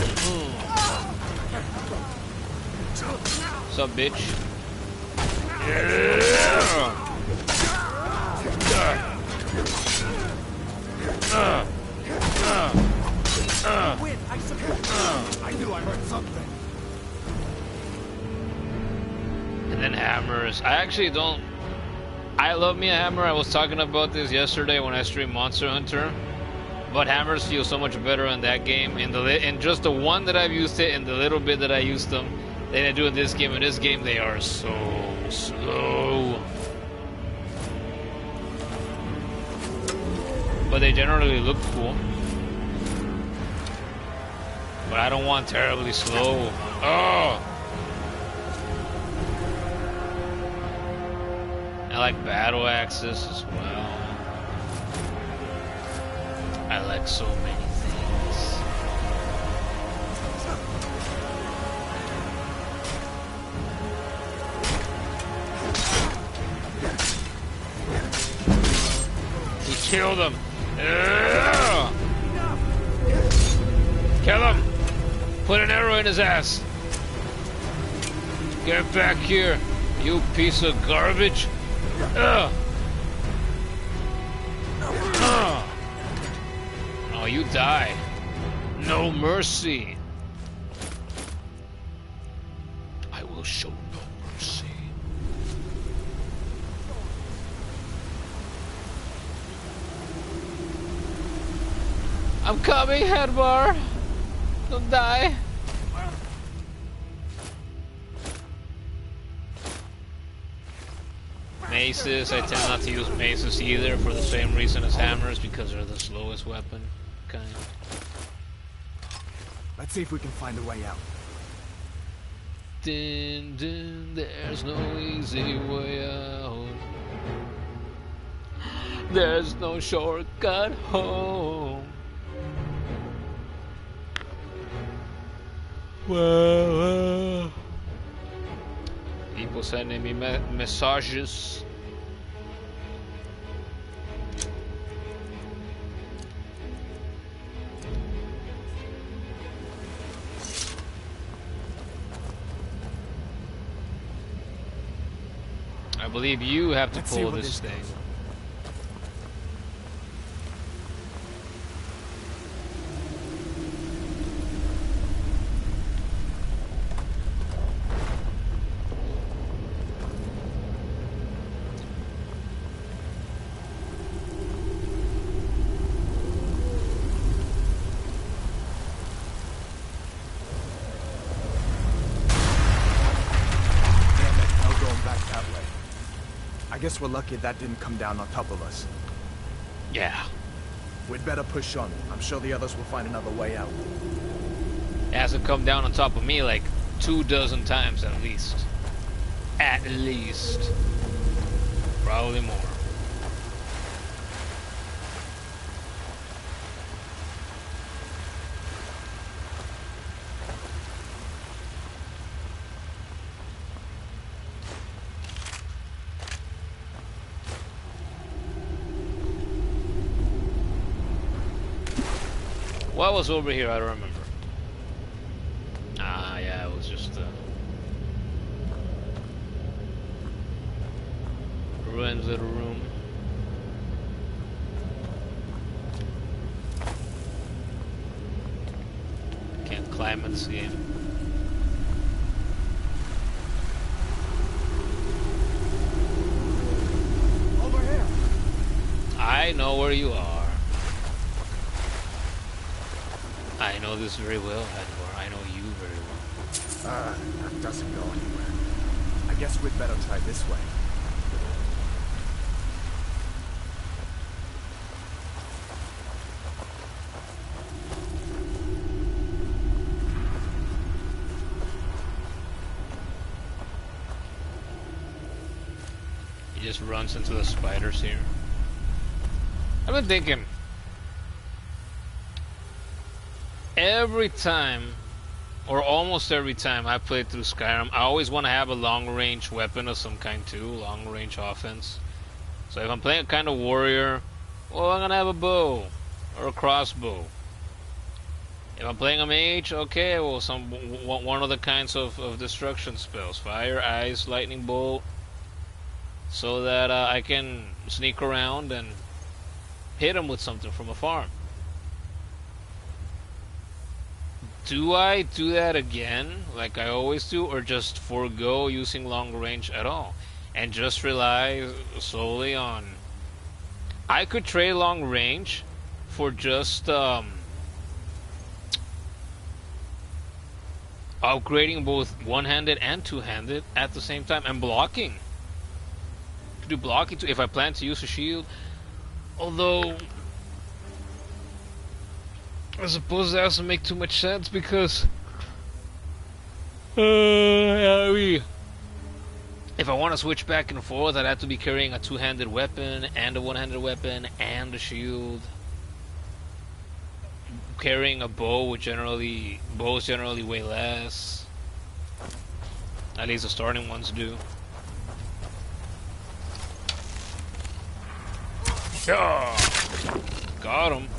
What's up, bitch? Yeah! I knew I heard something. And then hammers. I actually don't. I love me a hammer. I was talking about this yesterday when I streamed Monster Hunter. But hammers feel so much better in that game. In just the one that I've used it, and the little bit that I used them, than I do in this game. In this game, they are so slow. But they generally look cool. But I don't want terribly slow. Oh! I like battle axes as well. I like so many things. He killed him. Ugh! Kill him! Put an arrow in his ass! Get back here, you piece of garbage! Ugh. Oh, you die. No mercy. I will show no mercy. I'm coming, Headbar. Don't die. Maces, I tend not to use maces either for the same reason as hammers, because they're the slowest weapon, kind of. Let's see if we can find a way out. Din, din, there's no easy way out. There's no shortcut home. Well, people sending me messages. I believe you have to pull this thing. I guess we're lucky that didn't come down on top of us. Yeah. We'd better push on. I'm sure the others will find another way out. It hasn't come down on top of me like 24 times at least. At least. Probably more. What was over here? I don't remember. Ah, yeah, it was just ruins little room. Can't climb in this game. Over here. I know where you are. I know this very well, Edward. I know you very well. That doesn't go anywhere. I guess we'd better try this way. He just runs into the spiders here. I've been thinking, every time, or almost every time I play through Skyrim, I always want to have a long-range weapon of some kind too, long-range offense. So if I'm playing a kind of warrior, well, I'm gonna have a bow or a crossbow. If I'm playing a mage, okay, well, one of the kinds of destruction spells: fire, ice, lightning bolt, so that I can sneak around and hit him with something from afar. Do I do that again, like I always do, or just forego using long range at all, and just rely solely on... I could trade long range for just upgrading both one-handed and two-handed at the same time, and blocking. To do blocking too, if I plan to use a shield. Although I suppose that doesn't make too much sense, because if I want to switch back and forth, I'd have to be carrying a two-handed weapon and a one-handed weapon and a shield. Carrying a bow would bows generally weigh less. At least the starting ones do. Yeah, got him.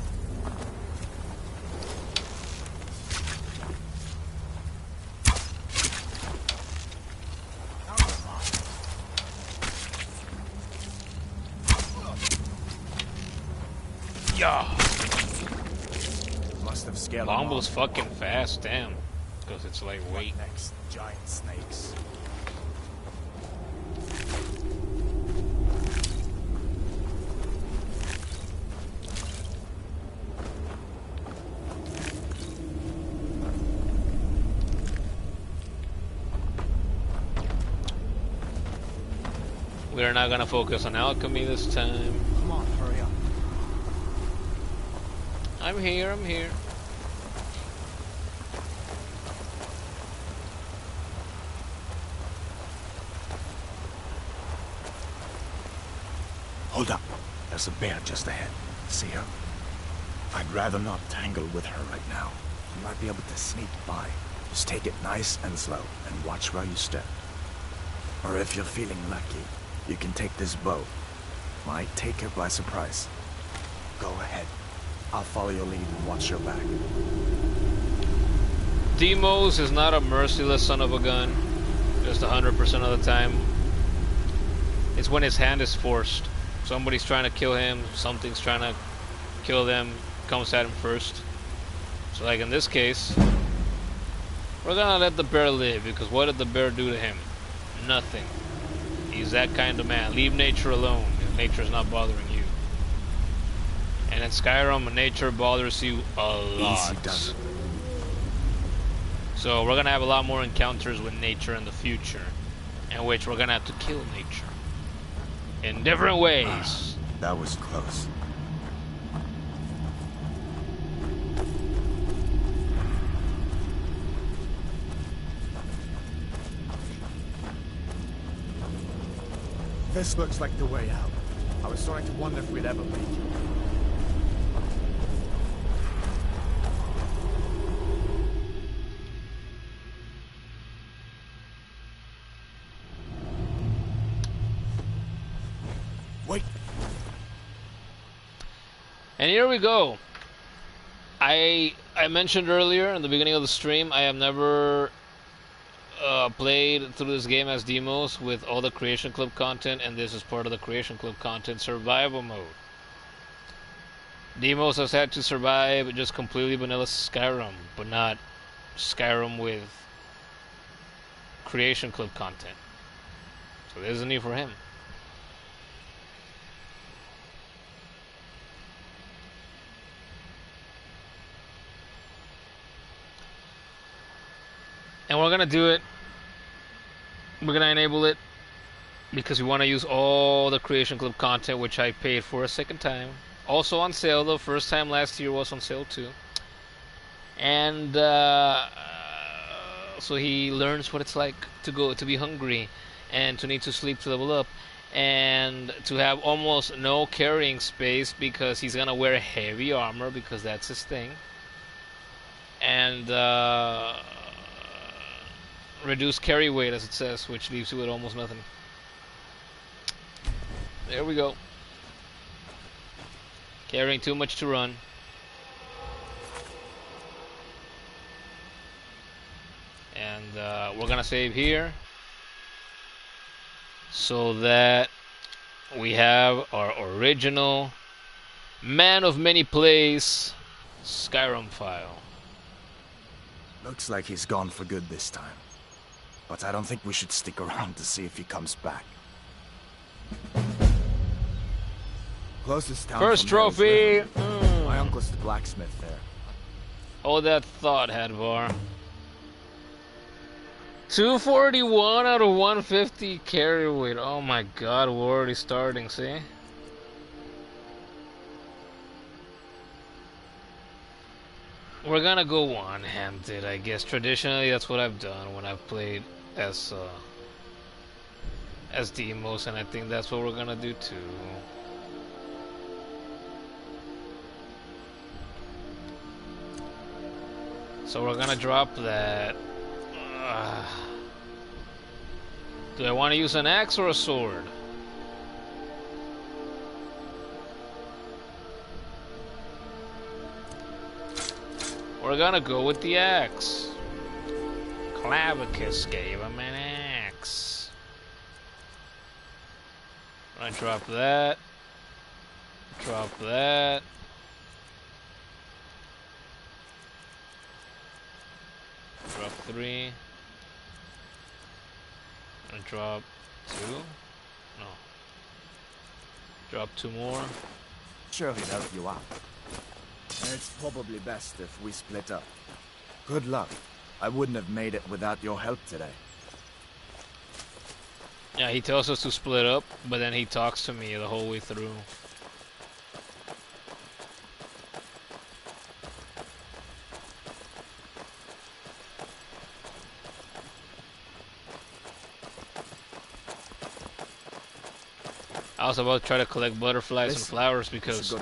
Yeah. Must have scaled Longbow's fucking fast, damn. Because it's lightweight. Next, giant snakes. We're not gonna focus on alchemy this time. Come on, hurry up. I'm here, I'm here. Hold up. There's a bear just ahead. See her? I'd rather not tangle with her right now. You might be able to sneak by. Just take it nice and slow, and watch where you step. Or if you're feeling lucky, you can take this bow. Might take her by surprise. Go ahead. I'll follow your lead and watch your back. Demos is not a merciless son of a gun. Just 100% of the time. It's when his hand is forced. Somebody's trying to kill him, something's trying to kill them, comes at him first. So like in this case, we're gonna let the bear live, because what did the bear do to him? Nothing. He's that kind of man. Leave nature alone if nature's not bothering you. And in Skyrim, nature bothers you a lot. Easy does it. So we're gonna have a lot more encounters with nature in the future, in which we're gonna have to kill nature in different ways. That was close. This looks like the way out. I was starting to wonder if we'd ever make it. Wait. And here we go. I mentioned earlier in the beginning of the stream, I have never played through this game as demos with all the Creation Club content, and this is part of the Creation Club content survival mode. Demos has had to survive just completely vanilla Skyrim, but not Skyrim with Creation Club content. So there's a need for him. And we're gonna do it. We're gonna enable it because we want to use all the Creation Club content, which I paid for a second time. Also on sale though. First time last year was on sale too. And so he learns what it's like to be hungry, and to need to sleep to level up, and to have almost no carrying space because he's gonna wear heavy armor because that's his thing. And reduce carry weight, as it says, which leaves you with almost nothing. There we go. Carrying too much to run. And we're gonna save here so that we have our original Man of Many Plays Skyrim file. Looks like he's gone for good this time. But I don't think we should stick around to see if he comes back. Closest town. First trophy! My uncle's the blacksmith there. Hold that thought, Hadvar. 241 out of 150 carry weight. Oh my god, we're already starting, see? We're gonna go one-handed, I guess. Traditionally, that's what I've done when I've played as demos, and I think that's what we're gonna do too. So we're gonna drop that. Do I want to use an axe or a sword? We're gonna go with the axe. Clavicus gave him an axe. I'm gonna drop that. Drop that. Drop 3. And drop 2. No. Drop 2 more. Sure he'd help you out. And it's probably best if we split up. Good luck. I wouldn't have made it without your help today. Yeah, he tells us to split up, but then he talks to me the whole way through. I was about to try to collect butterflies and flowers because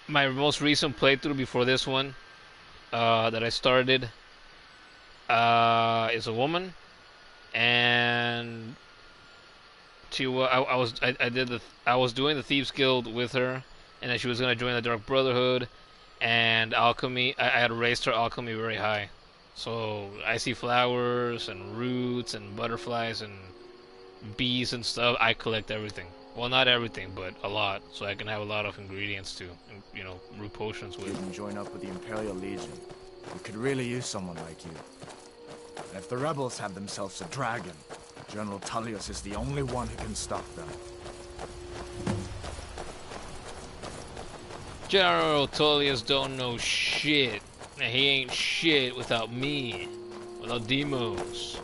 my most recent playthrough before this one that I started is a woman, and she I was doing the Thieves Guild with her, and then she was gonna join the Dark Brotherhood, and alchemy. I had raised her alchemy very high, so I see flowers and roots and butterflies and bees and stuff. I collect everything. Well, not everything, but a lot, so I can have a lot of ingredients to, you know, brew potions with. You can join up with the Imperial Legion. We could really use someone like you. And if the rebels have themselves a dragon, General Tullius is the only one who can stop them. General Tullius don't know shit. And he ain't shit without me. Without Demos.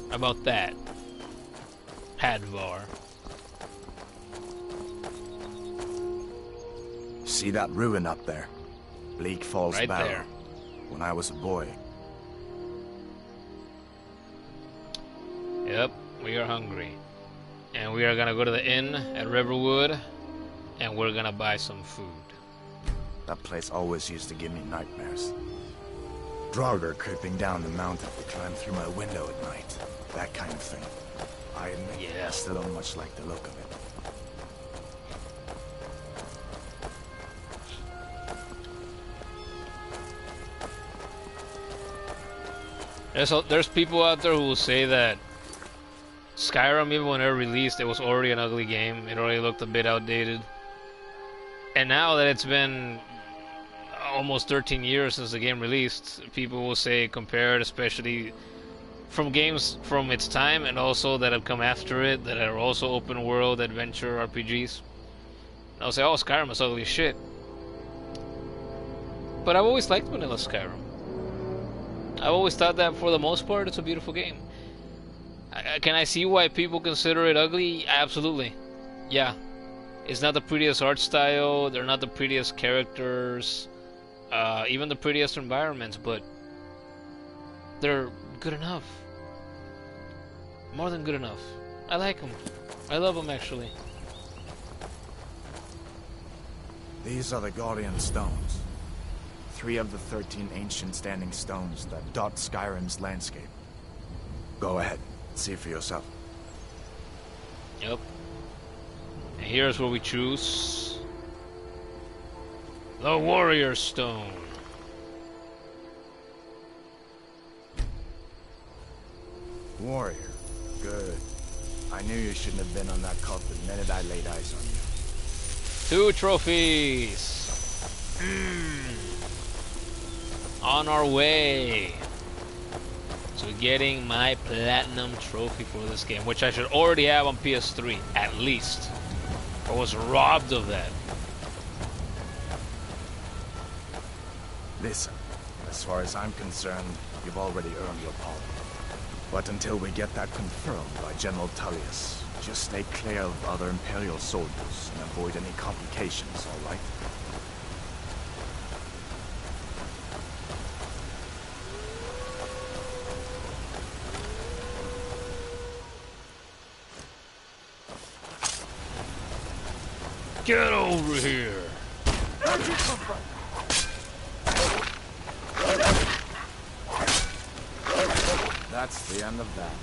How about that? Hadvar. See that ruin up there? Bleak Falls Right Barrow. there. When I was a boy. Yep, we are hungry. And we are gonna go to the inn at Riverwood, and we're gonna buy some food. That place always used to give me nightmares. Draugr creeping down the mountain to climb through my window at night. That kind of thing. I admit, I still don't much like the look of it. There's people out there who will say that Skyrim, even when it released, it was already an ugly game. It already looked a bit outdated. And now that it's been almost 13 years since the game released, people will say compare it, especially from games from its time and also that have come after it, that are also open world adventure RPGs. And I'll say, oh, Skyrim is ugly as shit. But I've always liked vanilla Skyrim. I've always thought that for the most part it's a beautiful game. Can I see why people consider it ugly? Absolutely. Yeah. It's not the prettiest art style, they're not the prettiest characters, even the prettiest environments, but they're good enough. More than good enough. I like them. I love them, actually. These are the Guardian Stones. 3 of the 13 ancient standing stones that dot Skyrim's landscape. Go ahead, see for yourself. Yep. And here's what we choose. The Warrior Stone. Warrior. Good. I knew you shouldn't have been on that cult the minute I laid eyes on you. 2 trophies. On our way to getting my platinum trophy for this game, which I should already have on PS3, at least. I was robbed of that. Listen, as far as I'm concerned, you've already earned your pardon. But until we get that confirmed by General Tullius, just stay clear of other Imperial soldiers and avoid any complications, all right? Get over here! Where'd you come from? That's the end of that.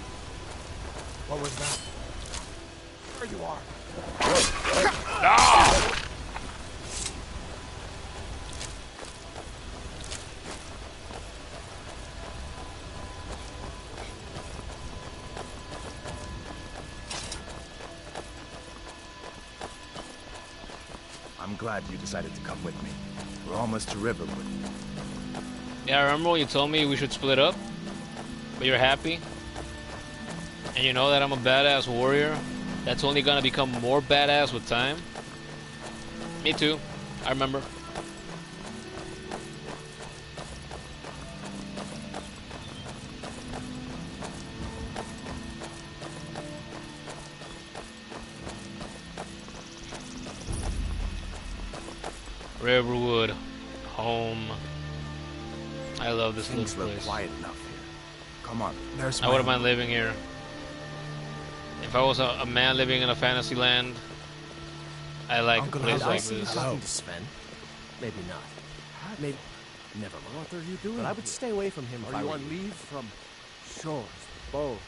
What was that? There you are. Ah! I'm glad you decided to come with me. We're almost to Riverwood. Yeah, I remember when you told me we should split up, but you're happy. And you know that I'm a badass warrior that's only gonna become more badass with time. Me too. I remember. Riverwood, home. I love this Things little look place. quiet enough here. Come on, there's I wouldn't mind living here. If I was a man living in a fantasy land, I like a place I like see you this. talking to Sven. Maybe not. Maybe. Never mind. What are you doing? But I would stay away from him if Are I you were on you. leave from shores, both?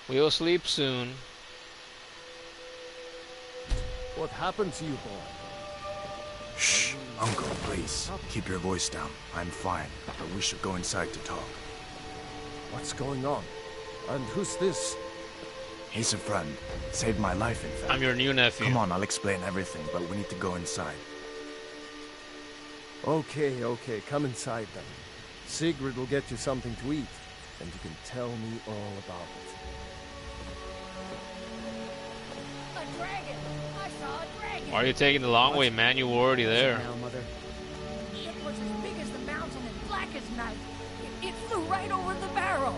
We'll sleep soon. What happened to you, boy? Shh, Uncle, please. Keep your voice down. I'm fine, but we should go inside to talk. What's going on? And who's this? He's a friend. Saved my life, in fact. I'm your new nephew. Come on, I'll explain everything, but we need to go inside. Okay, okay, come inside then. Sigrid will get you something to eat, and you can tell me all about it. A dragon! I saw a dragon! Why are you taking the long way, man? You were already there. Now, Mother. It was as big as the mountain and black as night. It flew right over the barrel.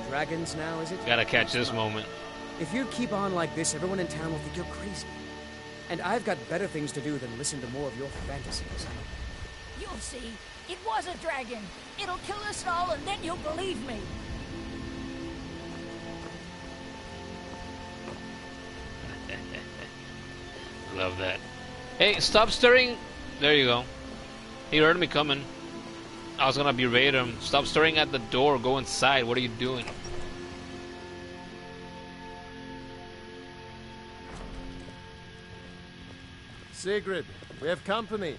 Dragons now, is it? Gotta catch this moment. If you keep on like this, everyone in town will think you're crazy. And I've got better things to do than listen to more of your fantasies. You'll see. It was a dragon. It'll kill us all, and then you'll believe me. Love that. Hey, stop stirring. There you go. He heard me coming. I was gonna berate him. Stop stirring at the door. Go inside. What are you doing? Sigrid, we have company.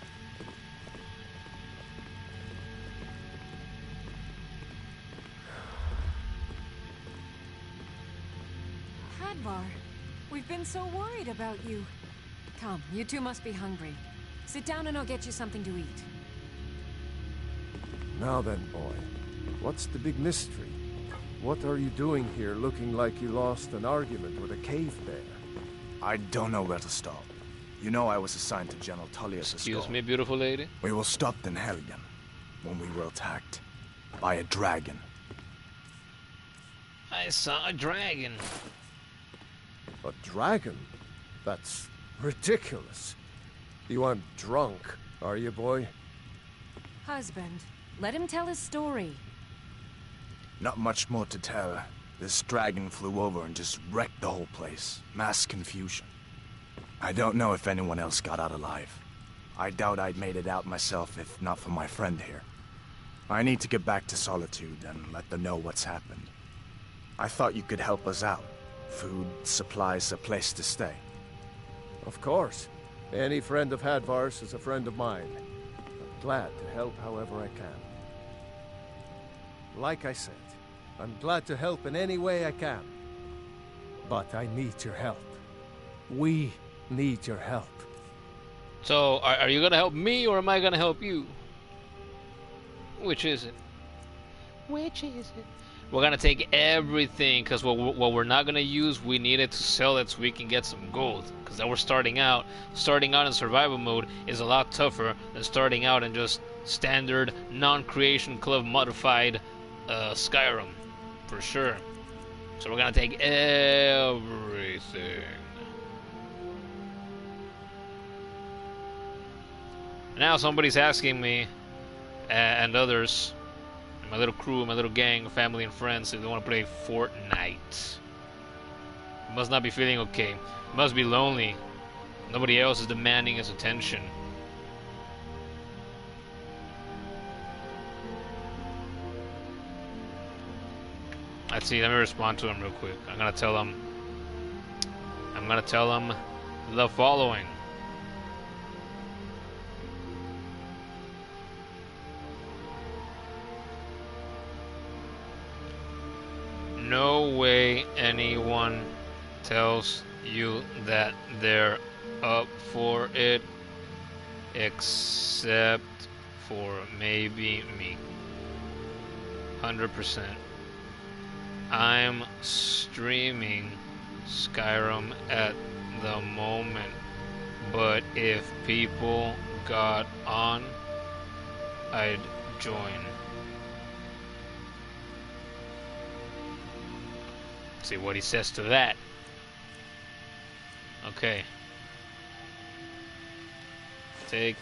Hadvar, we've been so worried about you. Come, you two must be hungry. Sit down and I'll get you something to eat. Now then, boy, what's the big mystery? What are you doing here looking like you lost an argument with a cave bear? I don't know where to stop. You know I was assigned to General Tullius' Excuse me, beautiful lady. We were stopped in Helgen when we were attacked by a dragon. I saw a dragon. A dragon? That's ridiculous. You aren't drunk, are you, boy? Husband, let him tell his story. Not much more to tell. This dragon flew over and just wrecked the whole place. Mass confusion. I don't know if anyone else got out alive. I doubt I'd made it out myself if not for my friend here. I need to get back to Solitude and let them know what's happened. I thought you could help us out. Food, supplies, a place to stay. Of course. Any friend of Hadvar's is a friend of mine. I'm glad to help however I can. Like I said, I'm glad to help in any way I can. But I need your help. We need your help. So, are you gonna help me or am I gonna help you? Which is it? Which is it? We're gonna take everything, because what we're not gonna use, we need it to sell it so we can get some gold. Because then we're starting out. Starting out in survival mode is a lot tougher than starting out in just standard, non-creation club modified Skyrim. For sure. So we're gonna take everything. Now somebody's asking me, and others, my little crew, my little gang, family and friends, if they want to play Fortnite. Must not be feeling okay. Must be lonely. Nobody else is demanding his attention. Let's see, let me respond to him real quick. I'm gonna tell him the following. No way anyone tells you that they're up for it, except for maybe me. 100%. I'm streaming Skyrim at the moment, but if people got on, I'd join. See what he says to that. Okay. Take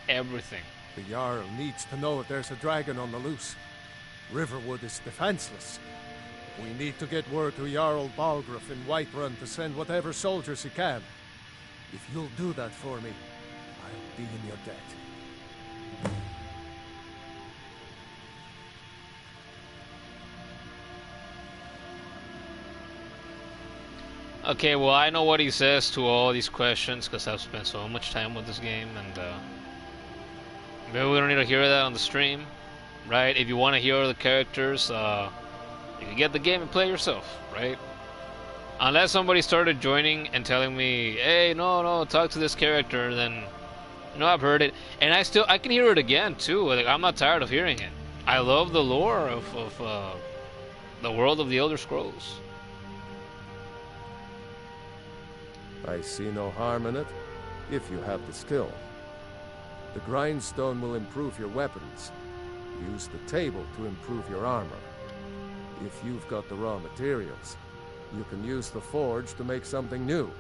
everything. The Jarl needs to know if there's a dragon on the loose. Riverwood is defenseless. We need to get word to Jarl Balgruuf in Whiterun to send whatever soldiers he can. If you'll do that for me, I'll be in your debt. Okay, well, I know what he says to all these questions because I've spent so much time with this game, and maybe we don't need to hear that on the stream, right? If you want to hear the characters, you can get the game and play yourself, right? Unless somebody started joining and telling me, hey, no, talk to this character, then, you know, I've heard it, and I can hear it again too. Like, I'm not tired of hearing it. I love the lore of the world of the Elder Scrolls. I see no harm in it, if you have the skill. The grindstone will improve your weapons. Use the table to improve your armor. If you've got the raw materials, you can use the forge to make something new.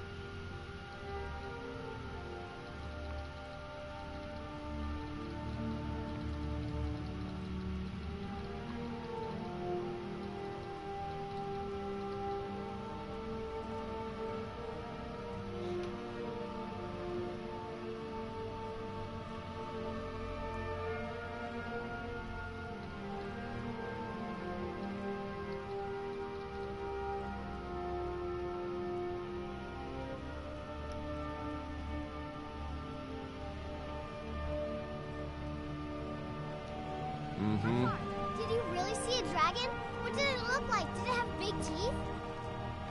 Did you really see a dragon? What did it look like? Did it have big teeth?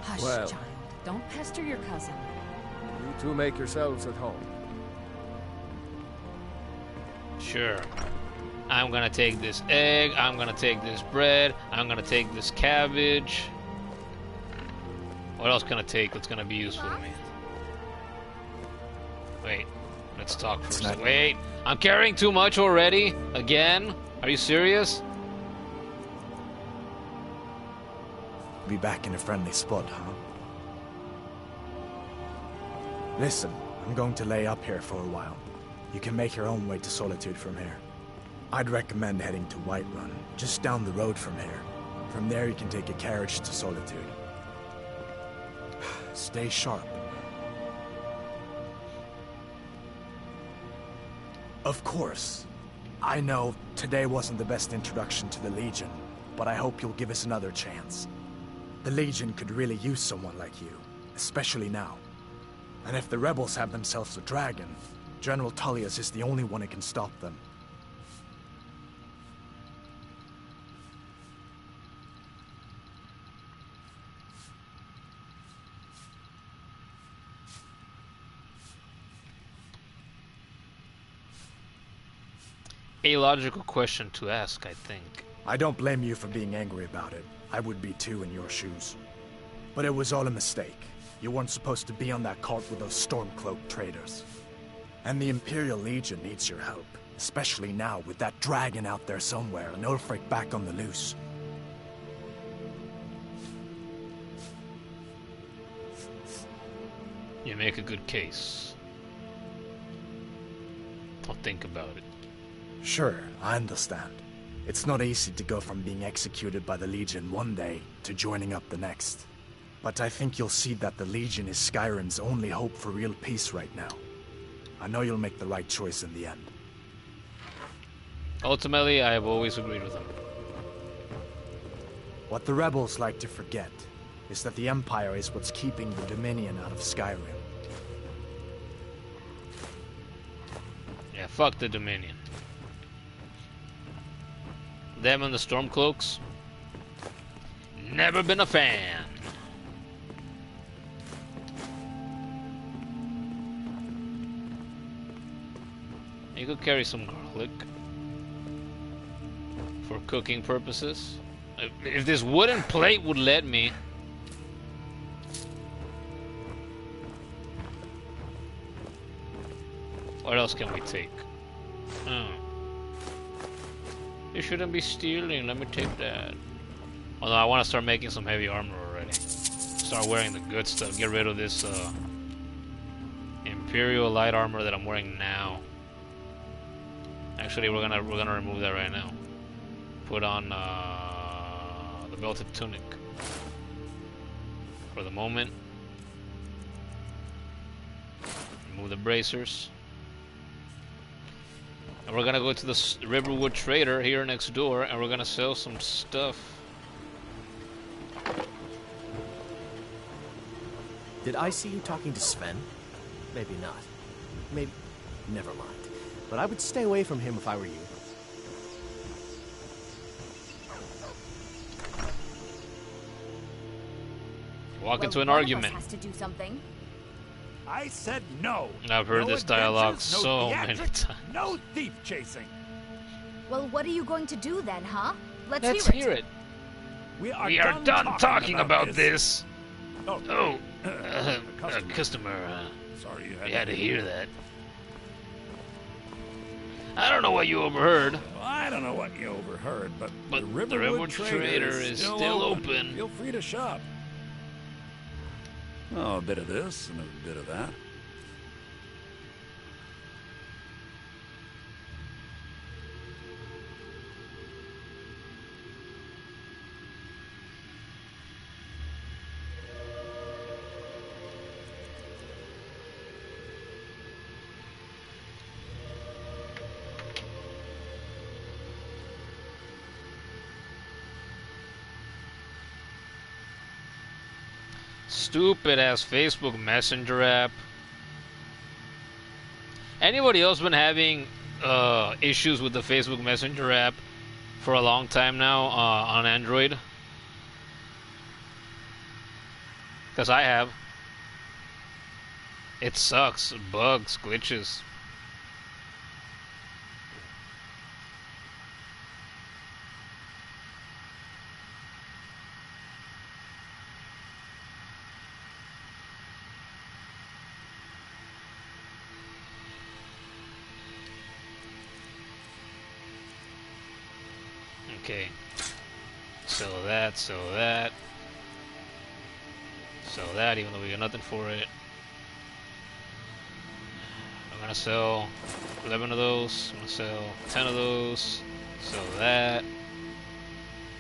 Hush, Well. child. Don't pester your cousin. You two make yourselves at home. Sure. I'm gonna take this egg, I'm gonna take this bread, I'm gonna take this cabbage. What else can I take that's gonna be useful to me? Wait, let's talk first. Wait, I'm carrying too much already? Again? Are you serious? Be back in a friendly spot, huh? Listen, I'm going to lay up here for a while. You can make your own way to Solitude from here. I'd recommend heading to Whiterun, just down the road from here. From there you can take a carriage to Solitude. Stay sharp. Of course. I know today wasn't the best introduction to the Legion, but I hope you'll give us another chance. The Legion could really use someone like you, especially now. And if the rebels have themselves a dragon, General Tullius is the only one who can stop them. A logical question to ask, I think. I don't blame you for being angry about it. I would be too in your shoes. But it was all a mistake. You weren't supposed to be on that cart with those Stormcloak traitors. And the Imperial Legion needs your help. Especially now with that dragon out there somewhere and Ulfric back on the loose. You make a good case. I'll think about it. Sure, I understand. It's not easy to go from being executed by the Legion one day to joining up the next. But I think you'll see that the Legion is Skyrim's only hope for real peace right now. I know you'll make the right choice in the end. Ultimately, I have always agreed with him. What the rebels like to forget is that the Empire is what's keeping the Dominion out of Skyrim. Yeah, fuck the Dominion. Them and the Stormcloaks. Never been a fan. You could carry some garlic for cooking purposes. If this wooden plate would let me. What else can we take? Oh. You shouldn't be stealing. Let me take that. Although I want to start making some heavy armor already. Start wearing the good stuff. Get rid of this Imperial light armor that I'm wearing now. Actually, we're gonna remove that right now. Put on the belted tunic for the moment. Remove the bracers. And we're gonna go to the Riverwood Trader here next door, and we're gonna sell some stuff. Did I see you talking to Sven? Maybe not. Maybe... Never mind. But I would stay away from him if I were you. Walk into an argument. Has to do something. I said no. I've heard this dialogue so many times. No thief chasing. Well, what are you going to do then, huh? Let's hear it. We are done talking about this. Oh, customer. Sorry you had to hear that. I don't know what you overheard. I don't know what you overheard, but the Riverwood Trader is still open. Feel free to shop. Oh, a bit of this and a bit of that. Stupid ass Facebook Messenger app. Anybody else been having issues with the Facebook Messenger app for a long time now on Android? Because I have. It sucks. Bugs, glitches. Okay, sell that, even though we got nothing for it. I'm gonna sell 11 of those, I'm gonna sell 10 of those, sell that,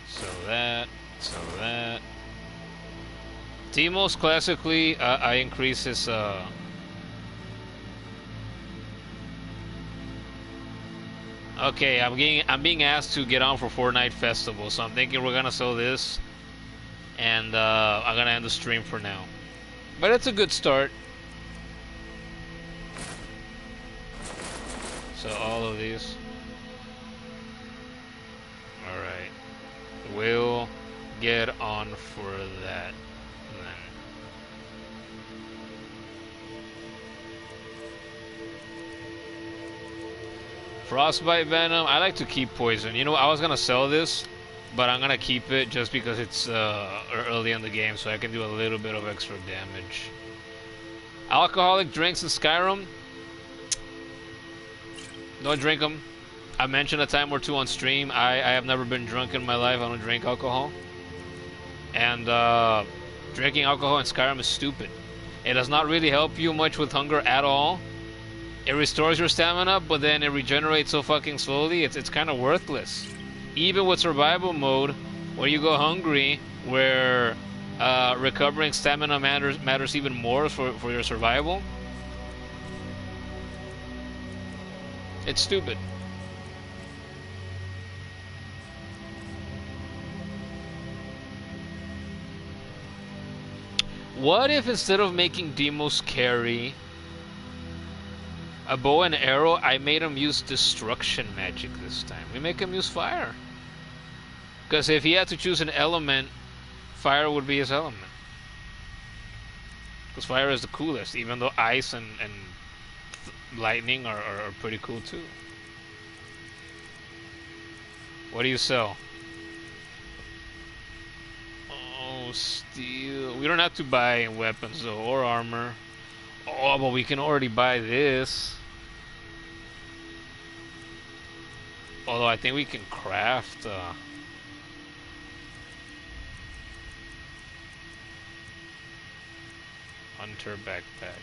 sell that. Timos, classically, I increase his, okay, I'm being asked to get on for Fortnite Festival, so I'm thinking we're gonna sell this, and I'm gonna end the stream for now. But it's a good start. So all of these. All right, we'll get on for that then. Frostbite Venom, I like to keep poison. You know, I was gonna sell this, but I'm gonna keep it just because it's early in the game, so I can do a little bit of extra damage. Alcoholic drinks in Skyrim, don't drink them. I mentioned a time or two on stream, I have never been drunk in my life. I don't drink alcohol. And drinking alcohol in Skyrim is stupid. It does not really help you much with hunger at all. It restores your stamina, but then it regenerates so fucking slowly, it's kind of worthless. Even with survival mode, where you go hungry, where recovering stamina matters even more for your survival, it's stupid. What if instead of making Demos carry a bow and arrow, I made him use destruction magic this time? We make him use fire. Because if he had to choose an element, fire would be his element. Because fire is the coolest, even though ice and lightning are pretty cool too. What do you sell? Oh, steel. We don't have to buy weapons though, or armor. Oh, but we can already buy this. Although I think we can craft. Hunter backpack.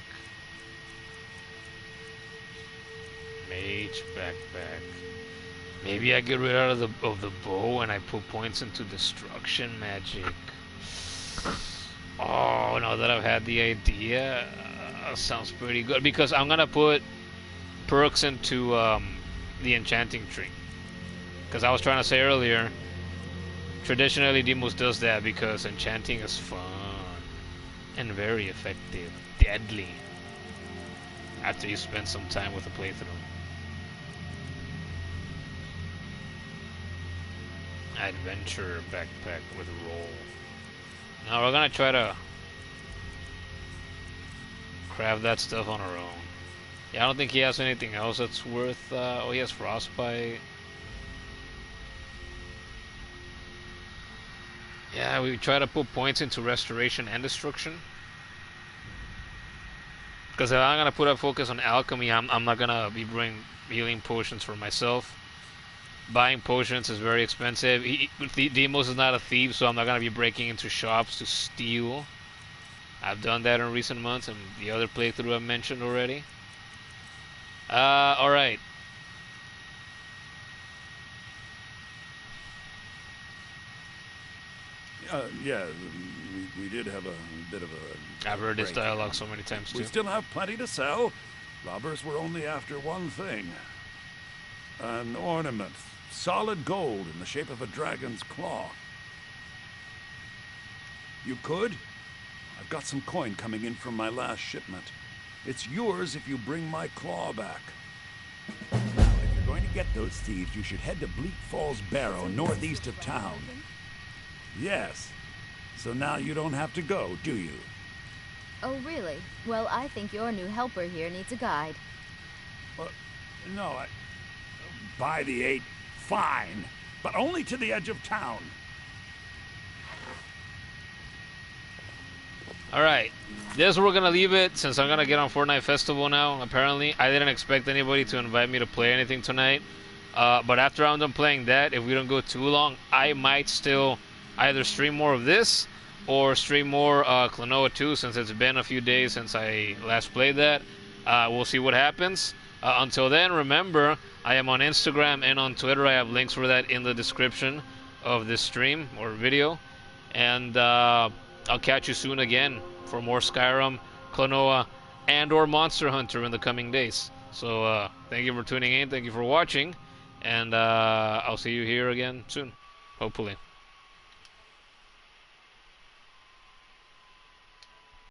Mage backpack. Maybe I get rid of the bow and I put points into destruction magic. Oh, now that I've had the idea, sounds pretty good. Because I'm gonna put perks into the enchanting tree. Because I was trying to say earlier, traditionally Deimos does that because enchanting is fun and very effective, deadly. After you spend some time with a playthrough. Adventure backpack with roll. Now we're gonna try to craft that stuff on our own. Yeah, I don't think he has anything else that's worth. Oh, he has frostbite. Yeah, we try to put points into restoration and destruction. Because if I'm gonna put a focus on alchemy, I'm not gonna be bringing healing potions for myself. Buying potions is very expensive. Deimos is not a thief, so I'm not gonna be breaking into shops to steal. I've done that in recent months, and the other playthrough I mentioned already. All right. Yeah, we did have a bit of a... I've heard this dialogue so many times too. We still have plenty to sell. Robbers were only after one thing. An ornament. Solid gold in the shape of a dragon's claw. You could? I've got some coin coming in from my last shipment. It's yours if you bring my claw back. Now, if you're going to get those thieves, you should head to Bleak Falls Barrow, northeast of town. Yes. So now you don't have to go, do you? Oh, really? Well, I think your new helper here needs a guide. No, by the 8, fine. But only to the edge of town. Alright, this is where we're gonna leave it since I'm gonna get on Fortnite Festival now, apparently. I didn't expect anybody to invite me to play anything tonight. But after I'm done playing that, if we don't go too long, I might still either stream more of this or stream more Klonoa 2 since it's been a few days since I last played that. We'll see what happens. Until then, remember, I am on Instagram and on Twitter. I have links for that in the description of this stream or video. And I'll catch you soon again for more Skyrim, Klonoa, and or Monster Hunter in the coming days. So thank you for tuning in. Thank you for watching. And I'll see you here again soon, hopefully.